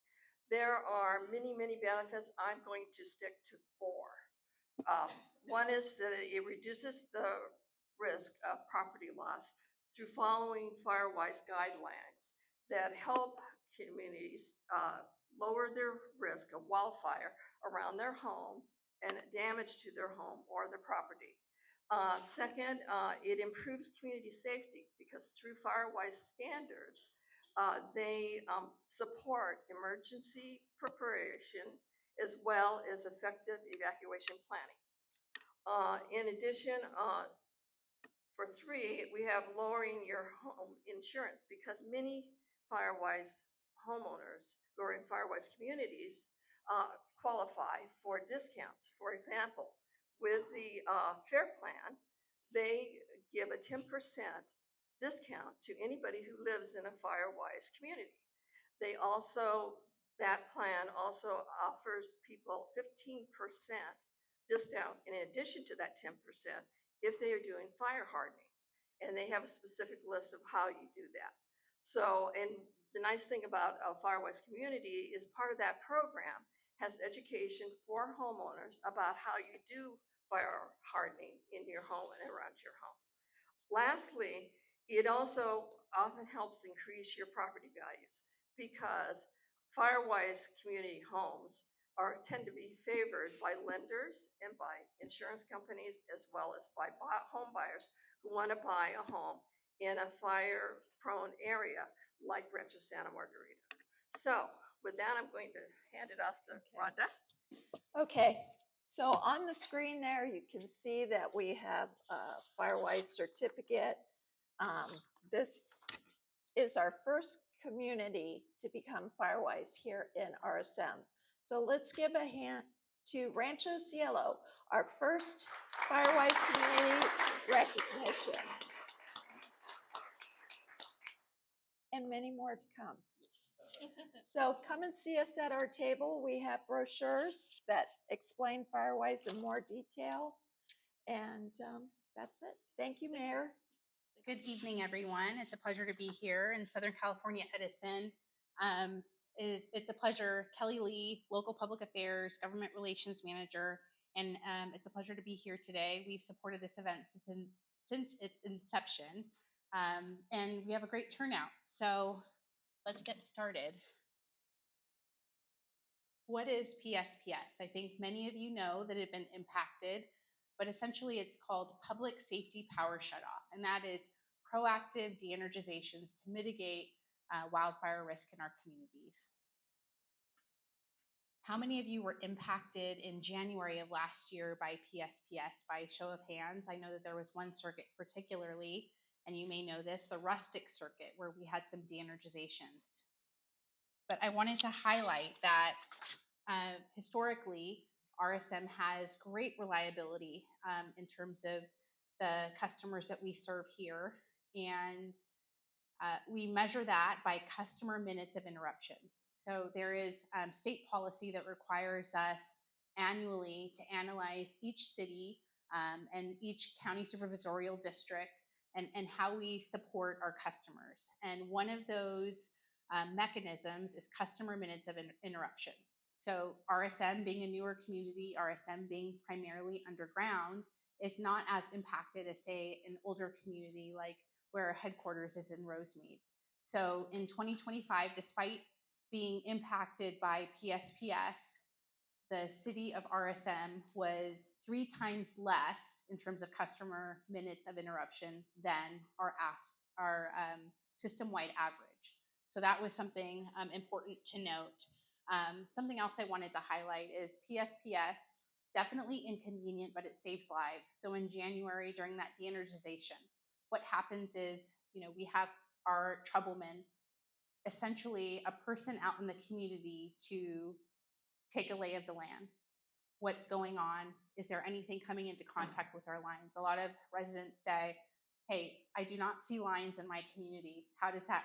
There are many, many benefits. I'm going to stick to 4. One is that it reduces the risk of property loss through following FireWise guidelines that help communities lower their risk of wildfire around their home and damage to their home or their property. Second, it improves community safety because through FireWise standards, they support emergency preparation as well as effective evacuation planning. In addition, for 3, we have lowering your home insurance because many FireWise homeowners who are in FireWise communities qualify for discounts. For example, with the FAIR plan, they give a 10% discount to anybody who lives in a FireWise community. That plan also offers people 15% discount in addition to that 10% if they are doing fire hardening. And they have a specific list of how you do that. So, and the nice thing about a FireWise community is part of that program has education for homeowners about how you do fire hardening in your home and around your home. Lastly, it also often helps increase your property values because FireWise community homes tend to be favored by lenders and by insurance companies, as well as by home buyers who want to buy a home in a fire-prone area like Rancho Santa Margarita. So with that, I'm going to hand it off to Rhonda. Okay, so on the screen there, you can see that we have a FireWise certificate. This is our first community to become FireWise here in RSM. So let's give a hand to Rancho Cielo, our first FireWise community recognition. And many more to come. So come and see us at our table. We have brochures that explain FireWise in more detail. And that's it. Thank you, Mayor. Good evening, everyone. It's a pleasure to be here in Southern California, Edison. It's a pleasure. Kelly Lee, Local Public Affairs, Government Relations Manager, and it's a pleasure to be here today. We've supported this event since its inception, and we have a great turnout. So let's get started. What is PSPS? I think many of you know that have been impacted, but essentially it's called Public Safety Power Shutoff, and that is proactive de-energizations to mitigate wildfire risk in our communities. How many of you were impacted in January of last year by PSPS? By show of hands, I know that there was one circuit particularly, and you may know this, the Rustic Circuit, where we had some de-energizations. But I wanted to highlight that historically, RSM has great reliability in terms of the customers that we serve here. And we measure that by customer minutes of interruption. So there is state policy that requires us annually to analyze each city and each county supervisorial district and how we support our customers. And one of those mechanisms is customer minutes of interruption. So RSM being a newer community, RSM being primarily underground, is not as impacted as, say, an older community like where our headquarters is in Rosemead. So in 2025, despite being impacted by PSPS, the city of RSM was 3 times less in terms of customer minutes of interruption than our system-wide average. So that was something important to note. Something else I wanted to highlight is PSPS, definitely inconvenient, but it saves lives. So in January, during that de-energization, what happens is, we have our troublemen, essentially a person out in the community to take a lay of the land. What's going on? Is there anything coming into contact with our lines? A lot of residents say, hey, I do not see lines in my community.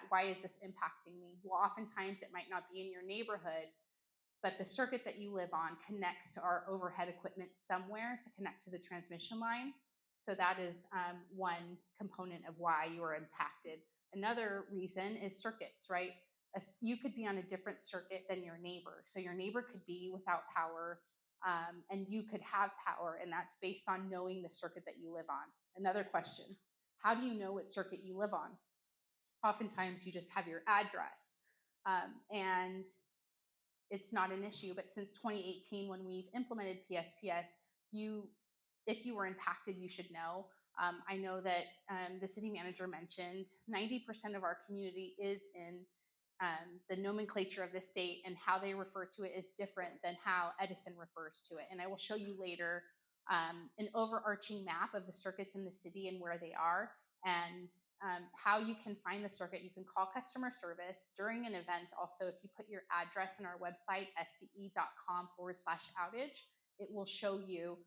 Why is this impacting me? Well, oftentimes it might not be in your neighborhood, but the circuit that you live on connects to our overhead equipment somewhere to connect to the transmission line. So that is one component of why you are impacted. Another reason is circuits, right? You could be on a different circuit than your neighbor. So your neighbor could be without power and you could have power, and that's based on knowing the circuit that you live on. Another question, how do you know what circuit you live on? Oftentimes you just have your address and it's not an issue, but since 2018, when we've implemented PSPS, if you were impacted, you should know. I know that the city manager mentioned 90% of our community is in the nomenclature of the state, and how they refer to it is different than how Edison refers to it. And I will show you later an overarching map of the circuits in the city and where they are, and how you can find the circuit. You can call customer service during an event. Also, if you put your address on our website, sce.com/outage, it will show you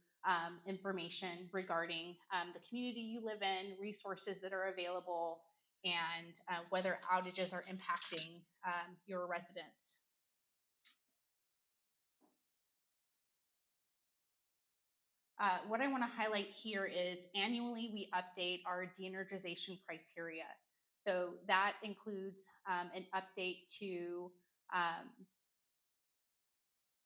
information regarding the community you live in, resources that are available, and whether outages are impacting your residents. What I want to highlight here is annually we update our de-energization criteria. So that includes an update to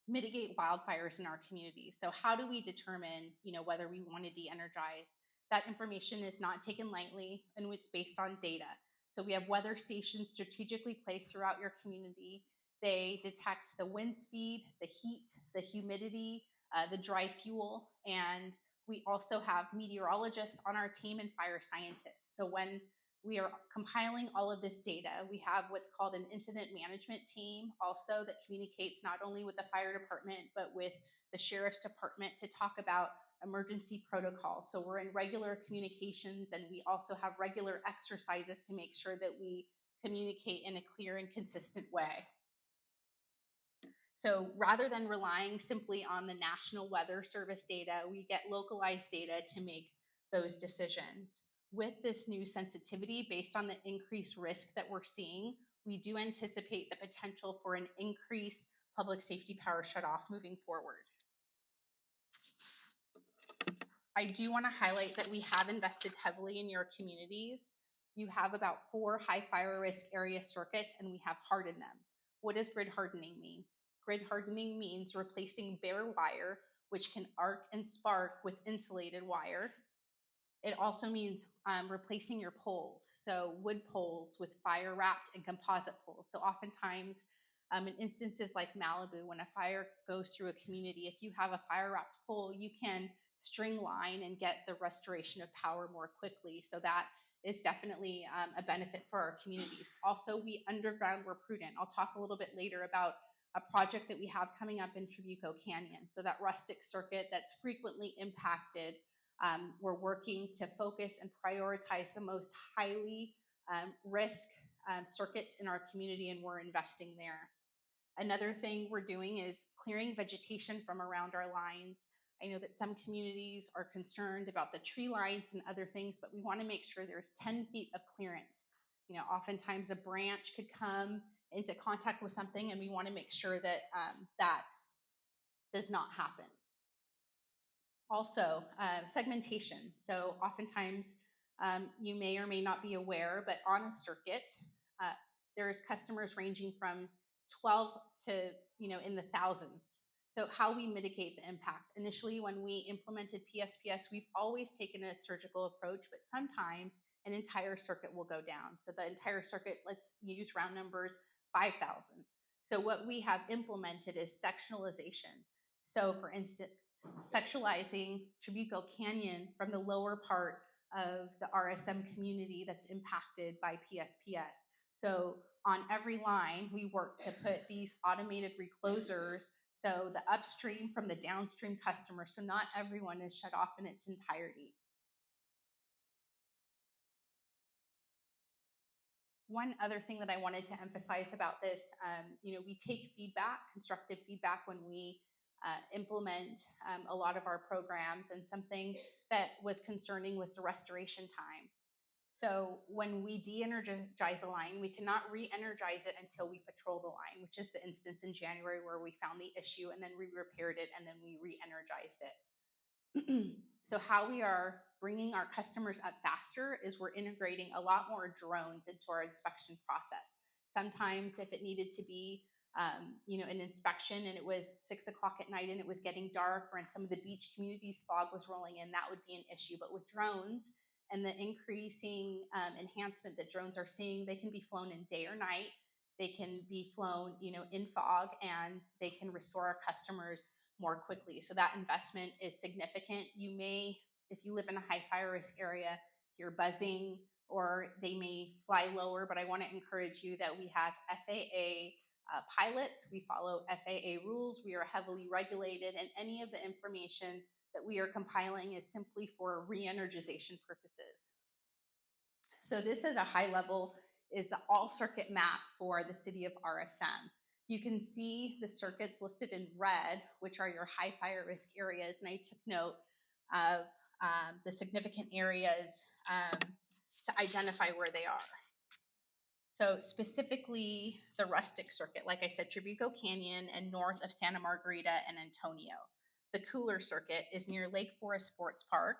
mitigate wildfires in our community. So how do we determine, whether we want to de-energize? That information is not taken lightly, and it's based on data. So we have weather stations strategically placed throughout your community. They detect the wind speed, the heat, the humidity, the dry fuel, and we also have meteorologists on our team and fire scientists. So when we are compiling all of this data, we have what's called an incident management team also that communicates not only with the fire department, but with the sheriff's department to talk about emergency protocol. So we're in regular communications, and we also have regular exercises to make sure that we communicate in a clear and consistent way. So rather than relying simply on the National Weather Service data, we get localized data to make those decisions. With this new sensitivity, based on the increased risk that we're seeing, we do anticipate the potential for an increased public safety power shutoff moving forward. I do want to highlight that we have invested heavily in your communities. You have about 4 high fire risk area circuits, and we have hardened them. What does grid hardening mean? Grid hardening means replacing bare wire, which can arc and spark, with insulated wire. It also means replacing your poles, so wood poles with fire wrapped and composite poles. So oftentimes, in instances like Malibu, when a fire goes through a community, if you have a fire wrapped pole, you can string line and get the restoration of power more quickly. So that is definitely a benefit for our communities. Also, we underground where prudent. I'll talk a little bit later about a project that we have coming up in Trabuco Canyon. So that rustic circuit that's frequently impacted, we're working to focus and prioritize the most highly risk circuits in our community, and we're investing there. Another thing we're doing is clearing vegetation from around our lines. I know that some communities are concerned about the tree lines and other things, but we want to make sure there's 10 feet of clearance. You know, oftentimes a branch could come into contact with something, and we want to make sure that that does not happen. Also, segmentation. So oftentimes you may or may not be aware, but on a circuit, there's customers ranging from 12 to, in the thousands. So how we mitigate the impact. Initially, when we implemented PSPS, we've always taken a surgical approach, but sometimes an entire circuit will go down. So the entire circuit, let's use round numbers, 5,000. So what we have implemented is sectionalization. So for instance, sectionalizing Trabuco Canyon from the lower part of the RSM community that's impacted by PSPS. So on every line, we work to put these automated reclosers, so the upstream from the downstream customer, so not everyone is shut off in its entirety. One other thing that I wanted to emphasize about this, we take feedback, constructive feedback, when we implement a lot of our programs, and something that was concerning was the restoration time. So when we de-energize a line, we cannot re-energize it until we patrol the line, which is the instance in January where we found the issue and then we repaired it and then we re-energized it. So how we are bringing our customers up faster is we're integrating a lot more drones into our inspection process. Sometimes if it needed to be an inspection and it was 6 o'clock at night and it was getting dark, or in some of the beach communities fog was rolling in, that would be an issue. But with drones and the increasing enhancement that drones are seeing, they can be flown in day or night. They can be flown, in fog, and they can restore our customers more quickly. So that investment is significant. You may, if you live in a high fire risk area, hear buzzing, or they may fly lower, but I want to encourage you that we have FAA pilots. We follow FAA rules. We are heavily regulated, and any of the information that we are compiling is simply for re-energization purposes. So this is a high level, is the all circuit map for the city of RSM. You can see the circuits listed in red, which are your high fire risk areas, and I took note of the significant areas to identify where they are. So specifically the rustic circuit, like I said, Trabuco Canyon and north of Santa Margarita and Antonio. The cooler circuit is near Lake Forest Sports Park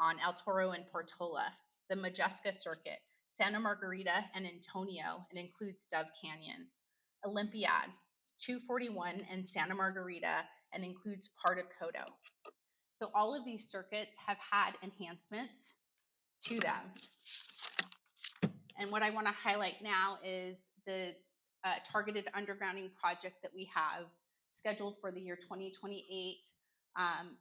on El Toro and Portola. The Majeska circuit, Santa Margarita and Antonio, and includes Dove Canyon. Olympiad, 241 and Santa Margarita, and includes part of Codo. So all of these circuits have had enhancements to them. And what I want to highlight now is the targeted undergrounding project that we have scheduled for the year 2028,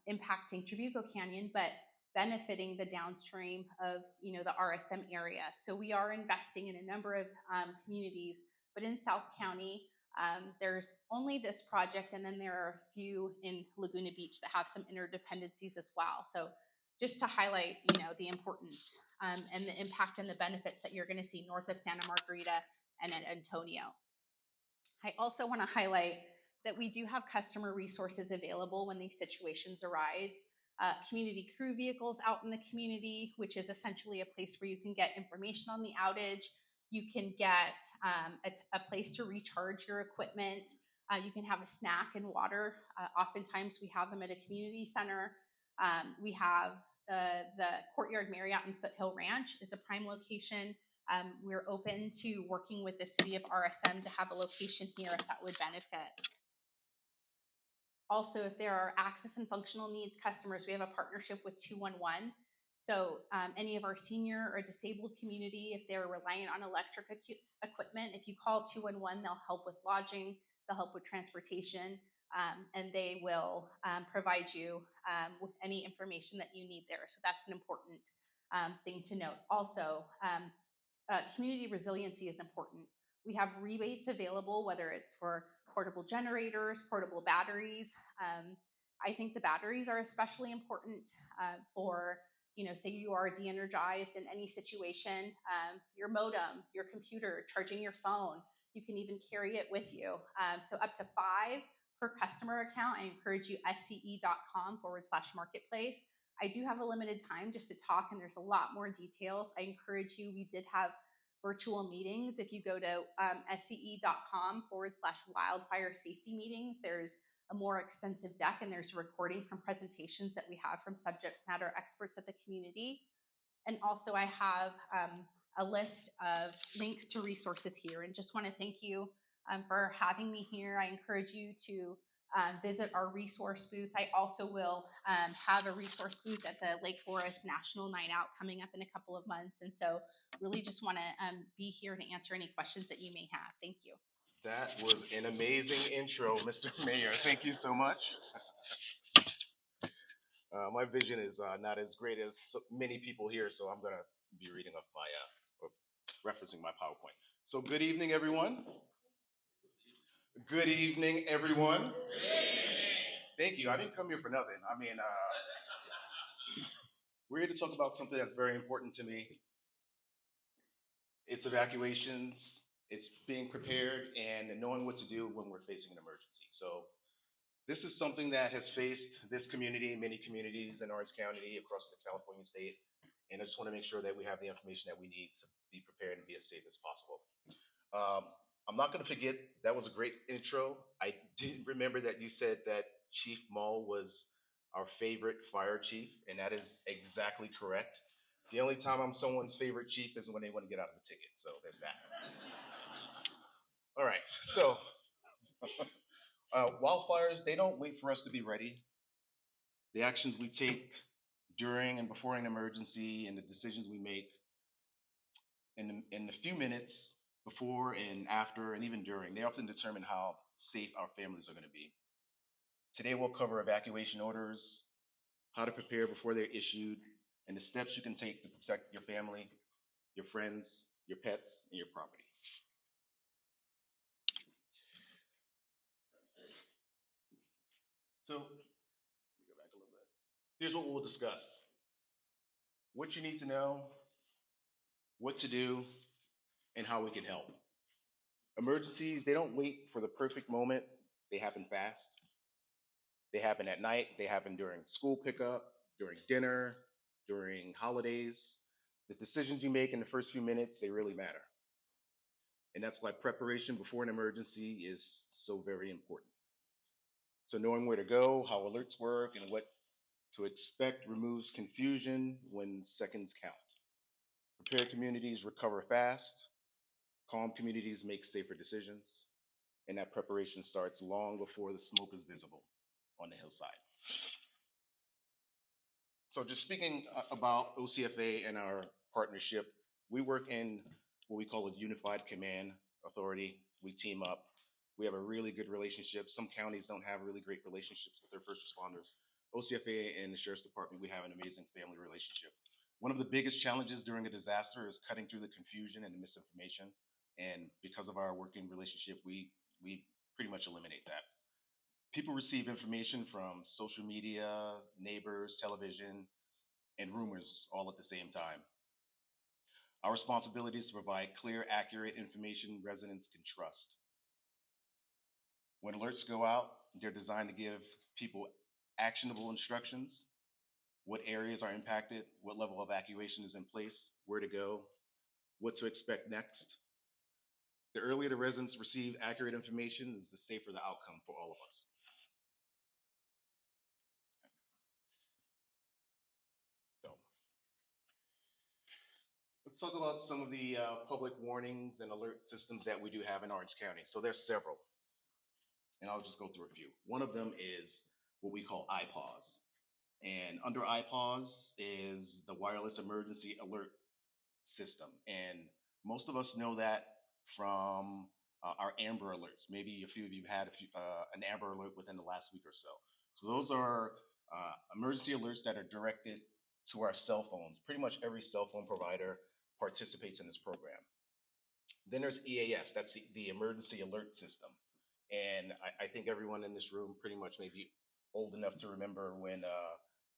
impacting Trabuco Canyon, but benefiting the downstream of the RSM area. So we are investing in a number of communities, but in South County, there's only this project, and then there are a few in Laguna Beach that have some interdependencies as well. So just to highlight, the importance and the impact and the benefits that you're going to see north of Santa Margarita and at Antonio. I also want to highlight that we do have customer resources available when these situations arise. Community crew vehicles out in the community, which is essentially a place where you can get information on the outage. You can get a place to recharge your equipment. You can have a snack and water. Oftentimes we have them at a community center. We have the Courtyard Marriott and Foothill Ranch is a prime location. We're open to working with the city of RSM to have a location here if that would benefit. Also, if there are access and functional needs customers, we have a partnership with 211. So any of our senior or disabled community, if they're reliant on electric equipment, if you call 211, they'll help with lodging, they'll help with transportation, and they will provide you with any information that you need there. So that's an important thing to note. Also, community resiliency is important. We have rebates available, whether it's for portable generators, portable batteries. I think the batteries are especially important for, say you are de-energized in any situation, your modem, your computer, charging your phone, you can even carry it with you. So up to 5 per customer account. I encourage you, sce.com/marketplace. I do have a limited time just to talk, and there's a lot more details. I encourage you, we did have virtual meetings. If you go to sce.com/wildfire safety meetings, there's a more extensive deck, and there's a recording from presentations that we have from subject matter experts at the community. And also I have a list of links to resources here, and just want to thank you for having me here. I encourage you to visit our resource booth. I also will have a resource booth at the Lake Forest National Night Out coming up in a couple of months. And so really just want to be here to answer any questions that you may have. Thank you. That was an amazing intro, Mr. Mayor. Thank you so much. My vision is not as great as many people here, so I'm going to be reading off my, or referencing my PowerPoint. So good evening, everyone. Good evening, everyone. Good evening. Thank you. I didn't come here for nothing. I mean, we're here to talk about something that's very important to me. It's evacuations, it's being prepared, and knowing what to do when we're facing an emergency. So this is something that has faced this community, many communities in Orange County, across the California state, and I just want to make sure that we have the information that we need to be prepared and be as safe as possible. I'm not going to forget, that was a great intro. I did remember that you said that Chief Mull was our favorite fire chief, and that is exactly correct. The only time I'm someone's favorite chief is when they want to get out of a ticket, so there's that. All right, so wildfires, they don't wait for us to be ready. The actions we take during and before an emergency and the decisions we make in the few minutes before and after and even during, they often determine how safe our families are going to be. Today we'll cover evacuation orders, how to prepare before they're issued, and the steps you can take to protect your family, your friends, your pets, and your property. So, let me go back a little bit. Here's what we'll discuss. What you need to know, what to do, and how we can help. Emergencies, they don't wait for the perfect moment. They happen fast. They happen at night. They happen during school pickup, during dinner, during holidays. The decisions you make in the first few minutes, they really matter. And that's why preparation before an emergency is so very important. So knowing where to go, how alerts work, and what to expect removes confusion when seconds count. Prepared communities recover fast. Calm communities make safer decisions. And that preparation starts long before the smoke is visible on the hillside. So just speaking about OCFA and our partnership, we work in what we call a unified command authority. We team up. We have a really good relationship. Some counties don't have really great relationships with their first responders. OCFA and the Sheriff's Department, we have an amazing family relationship. One of the biggest challenges during a disaster is cutting through the confusion and the misinformation. And because of our working relationship, we pretty much eliminate that. People receive information from social media, neighbors, television, and rumors all at the same time. Our responsibility is to provide clear, accurate information residents can trust. When alerts go out, they're designed to give people actionable instructions, what areas are impacted, what level of evacuation is in place, where to go, what to expect next. The earlier the residents receive accurate information, is the safer the outcome for all of us. So let's talk about some of the public warnings and alert systems that we do have in Orange County. So there's several, and I'll just go through a few. One of them is what we call iPause. And under iPause is the wireless emergency alert system. And most of us know that from our Amber Alerts. Maybe a few of you had an Amber Alert within the last week or so. So those are emergency alerts that are directed to our cell phones. Pretty much every cell phone provider participates in this program. Then there's EAS, that's the Emergency Alert System. And I think everyone in this room pretty much may be old enough to remember when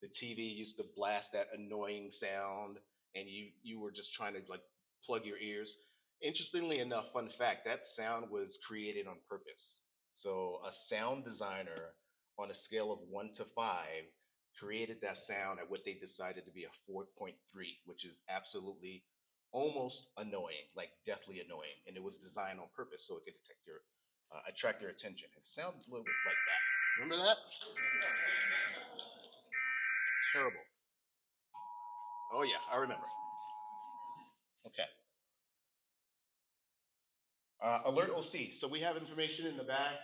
the TV used to blast that annoying sound and you were just trying to like plug your ears. Interestingly enough, fun fact, that sound was created on purpose. So a sound designer on a scale of 1 to 5 created that sound at what they decided to be a 4.3, which is absolutely almost annoying, like deathly annoying. And it was designed on purpose so it could attract your attention. It sounded a little bit like that. Remember that? Terrible. Oh yeah, I remember. Okay. Alert OC. So we have information in the back.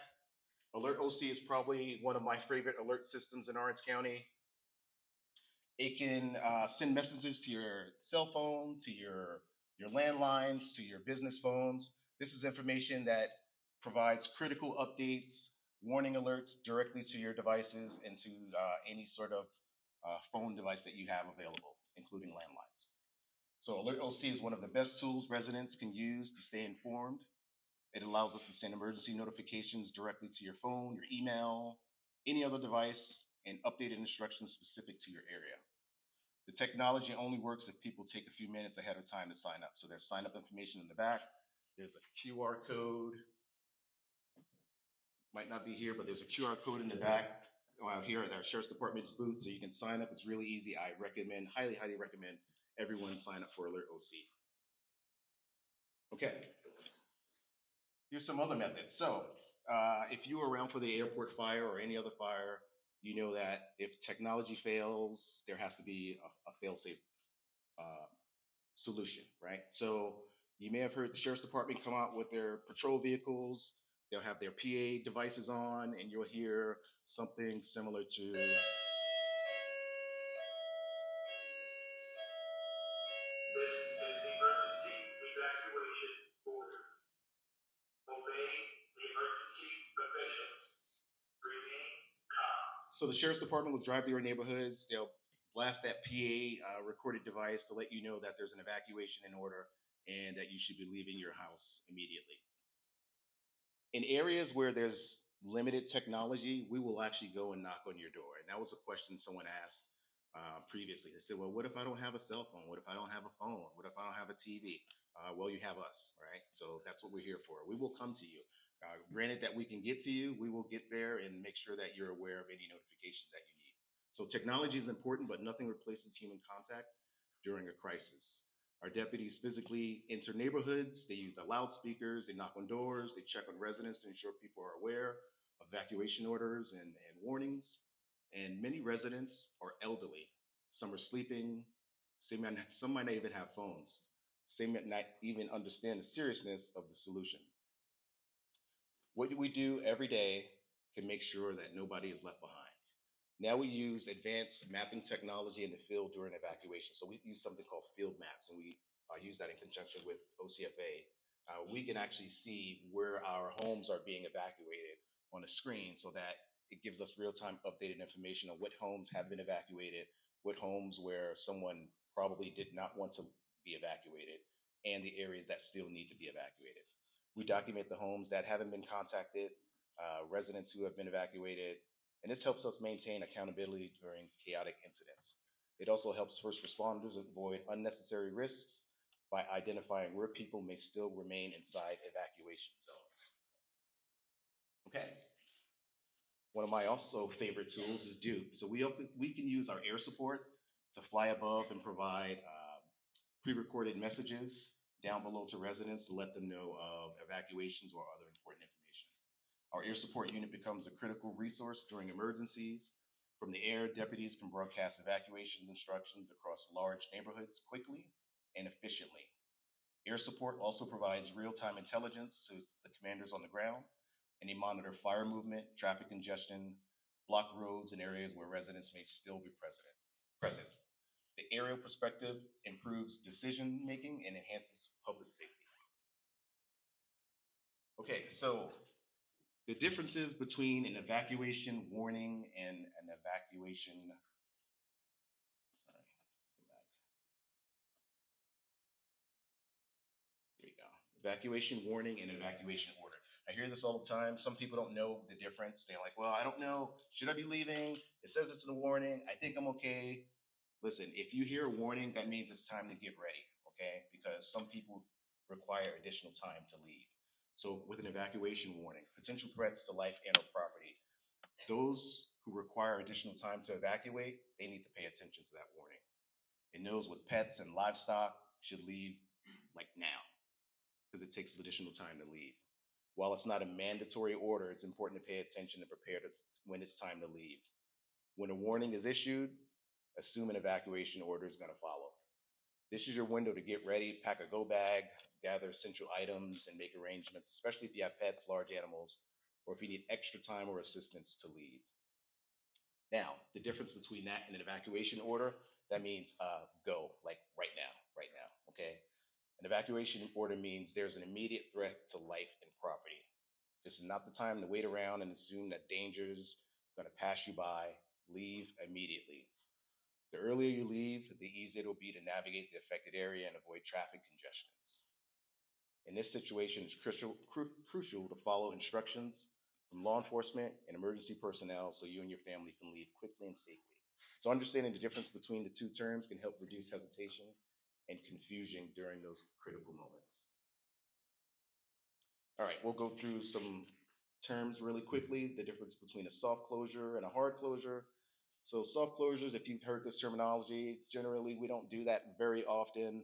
Alert OC is probably one of my favorite alert systems in Orange County. It can send messages to your cell phone, to your landlines, to your business phones. This is information that provides critical updates, warning alerts directly to your devices and to any sort of phone device that you have available, including landlines. So Alert OC is one of the best tools residents can use to stay informed. It allows us to send emergency notifications directly to your phone, your email, any other device, and updated instructions specific to your area. The technology only works if people take a few minutes ahead of time to sign up. So there's sign up information in the back. There's a QR code. Might not be here, but there's a QR code in the back here at our Sheriff's Department's booth. So you can sign up. It's really easy. I recommend, highly, highly recommend everyone sign up for Alert OC. Okay. Here's some other methods. So if you were around for the airport fire or any other fire, you know that if technology fails, there has to be a fail-safe solution, right? So you may have heard the Sheriff's Department come out with their patrol vehicles. They'll have their PA devices on, and you'll hear something similar to So the Sheriff's Department will drive through your neighborhoods. They'll blast that PA recorded device to let you know that there's an evacuation in order and that you should be leaving your house immediately. In areas where there's limited technology, we will actually go and knock on your door. And that was a question someone asked previously. They said, well, what if I don't have a cell phone? What if I don't have a phone? What if I don't have a TV? Well, you have us, right? So that's what we're here for. We will come to you. Granted that we can get to you, we will get there and make sure that you're aware of any notifications that you need. So technology is important, but nothing replaces human contact during a crisis. Our deputies physically enter neighborhoods, they use the loudspeakers, they knock on doors, they check on residents to ensure people are aware of evacuation orders and warnings. And many residents are elderly. Some are sleeping, some might not even have phones. Some might not even understand the seriousness of the solution. What do we do every day to make sure that nobody is left behind? Now we use advanced mapping technology in the field during evacuation. So we use something called field maps, and we use that in conjunction with OCFA we can actually see where our homes are being evacuated on a screen so that it gives us real-time updated information on what homes have been evacuated, what homes where someone probably did not want to be evacuated, and the areas that still need to be evacuated. We document the homes that haven't been contacted, residents who have been evacuated, and this helps us maintain accountability during chaotic incidents. It also helps first responders avoid unnecessary risks by identifying where people may still remain inside evacuation zones. Okay. One of my also favorite tools is Duke. So we can use our air support to fly above and provide pre-recorded messages down below to residents to let them know of evacuations or other important information. Our air support unit becomes a critical resource during emergencies. From the air, deputies can broadcast evacuations instructions across large neighborhoods quickly and efficiently. Air support also provides real-time intelligence to the commanders on the ground, and they monitor fire movement, traffic congestion, blocked roads, and areas where residents may still be present. The aerial perspective improves decision making and enhances public safety. Okay, so the differences between an evacuation warning and an evacuation, sorry, go back. There you go. Evacuation warning and evacuation order. I hear this all the time. Some people don't know the difference. They're like, well, I don't know. Should I be leaving? It says it's a warning. I think I'm okay. Listen, if you hear a warning, that means it's time to get ready, okay? Because some people require additional time to leave. So with an evacuation warning, potential threats to life and or property, those who require additional time to evacuate, they need to pay attention to that warning. And those with pets and livestock should leave like now, because it takes additional time to leave. While it's not a mandatory order, it's important to pay attention and prepare when it's time to leave. When a warning is issued, assume an evacuation order is going to follow. This is your window to get ready, pack a go bag, gather essential items, and make arrangements, especially if you have pets, large animals, or if you need extra time or assistance to leave. Now, the difference between that and an evacuation order, that means go, like right now, okay? An evacuation order means there's an immediate threat to life and property. This is not the time to wait around and assume that danger's going to pass you by. Leave immediately. The earlier you leave, the easier it will be to navigate the affected area and avoid traffic congestions. In this situation, it's crucial to follow instructions from law enforcement and emergency personnel so you and your family can leave quickly and safely. So understanding the difference between the two terms can help reduce hesitation and confusion during those critical moments. All right, we'll go through some terms really quickly, the difference between a soft closure and a hard closure. So soft closures, if you've heard this terminology, generally we don't do that very often.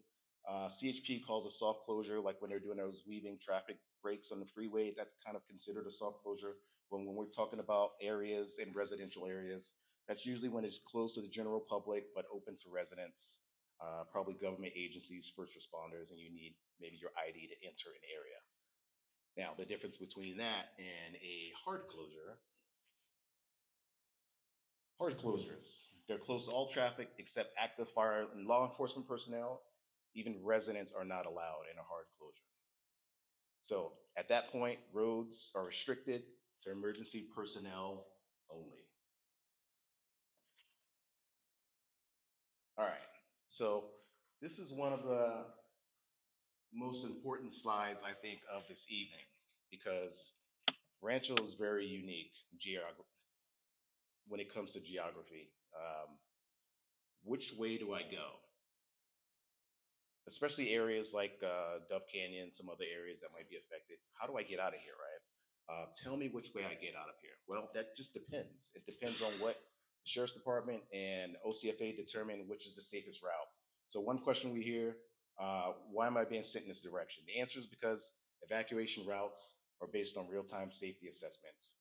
CHP calls a soft closure like when they're doing those weaving traffic breaks on the freeway, that's kind of considered a soft closure. When we're talking about areas in residential areas, that's usually when it's close to the general public but open to residents, probably government agencies, first responders, and you need maybe your ID to enter an area. Now, the difference between that and a hard closures, they're closed to all traffic except active fire and law enforcement personnel. Even residents are not allowed in a hard closure. So at that point, roads are restricted to emergency personnel only. All right, so this is one of the most important slides, I think, of this evening because Rancho is very unique when it comes to geography. Which way do I go? Especially areas like Dove Canyon, some other areas that might be affected. How do I get out of here, right? Tell me which way I get out of here. Well, that just depends. It depends on what the Sheriff's Department and OCFA determine which is the safest route. So one question we hear, why am I being sent in this direction? The answer is because evacuation routes are based on real-time safety assessments.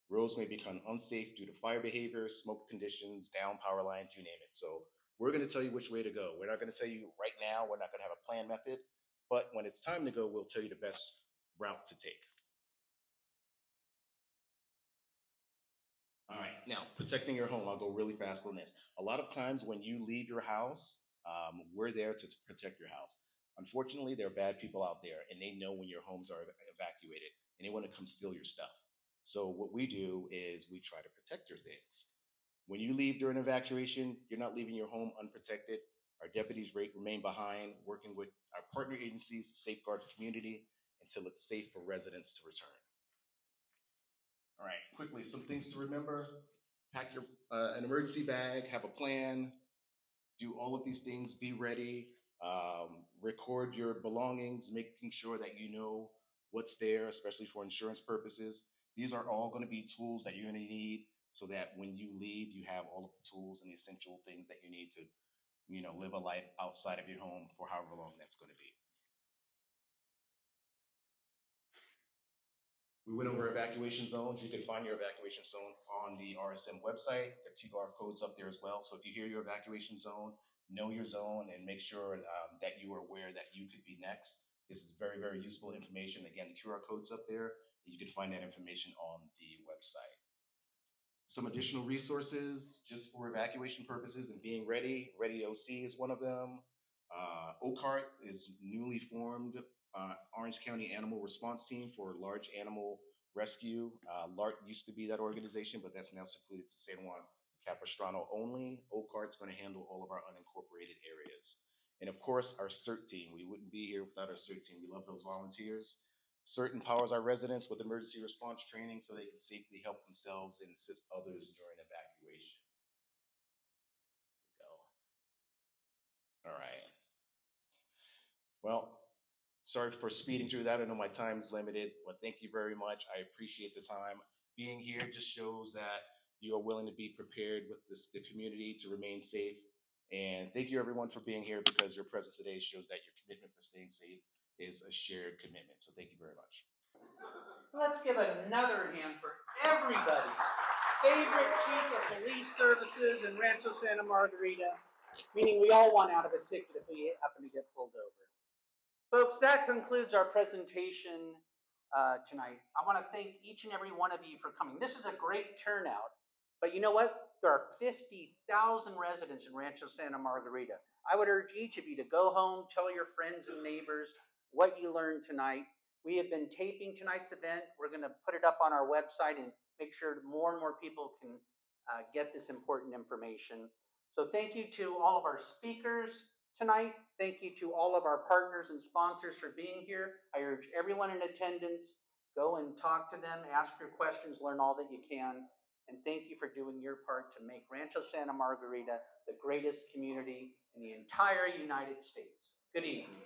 Roads may become unsafe due to fire behavior, smoke conditions, down power lines, you name it. So we're going to tell you which way to go. We're not going to tell you right now. We're not going to have a plan method. But when it's time to go, we'll tell you the best route to take. All right, now protecting your home. I'll go really fast on this. A lot of times when you leave your house, we're there to protect your house. Unfortunately, there are bad people out there, and they know when your homes are evacuated, and they want to come steal your stuff. So what we do is we try to protect your things. When you leave during evacuation, you're not leaving your home unprotected. Our deputies remain behind, working with our partner agencies to safeguard the community until it's safe for residents to return. All right, quickly, some things to remember. Pack your an emergency bag, have a plan, do all of these things, be ready, record your belongings, making sure that you know what's there, especially for insurance purposes. These are all going to be tools that you're going to need so that when you leave, you have all of the tools and the essential things that you need to, live a life outside of your home for however long that's going to be. We went over evacuation zones. You can find your evacuation zone on the RSM website. The QR code's up there as well. So if you hear your evacuation zone, know your zone and make sure that you are aware that you could be next. This is very, very useful information. Again, the QR code's up there. And you can find that information on the website. Some additional resources just for evacuation purposes and being ready. Ready OC is one of them. OCART is newly formed Orange County Animal Response Team for large animal rescue. LART used to be that organization, but that's now secluded to San Juan Capistrano only. OCART's going to handle all of our unincorporated areas. And of course, our CERT team. We wouldn't be here without our CERT team. We love those volunteers. CERT empowers our residents with emergency response training so they can safely help themselves and assist others during evacuation. There we go. All right. Well, sorry for speeding through that. I know my time is limited, but thank you very much. I appreciate the time. Being here just shows that you are willing to be prepared with the community to remain safe. And thank you everyone for being here because your presence today shows that your commitment for staying safe is a shared commitment. So thank you very much. Let's give another hand for everybody's favorite chief of police services in Rancho Santa Margarita, meaning we all want out of a ticket if we happen to get pulled over. Folks, that concludes our presentation tonight. I want to thank each and every one of you for coming. This is a great turnout, but you know what? There are 50,000 residents in Rancho Santa Margarita. I would urge each of you to go home, tell your friends and neighbors what you learned tonight. We have been taping tonight's event. We're going to put it up on our website and make sure more and more people can get this important information. So thank you to all of our speakers tonight. Thank you to all of our partners and sponsors for being here. I urge everyone in attendance, go and talk to them, ask your questions, learn all that you can. And thank you for doing your part to make Rancho Santa Margarita the greatest community in the entire United States. Good evening.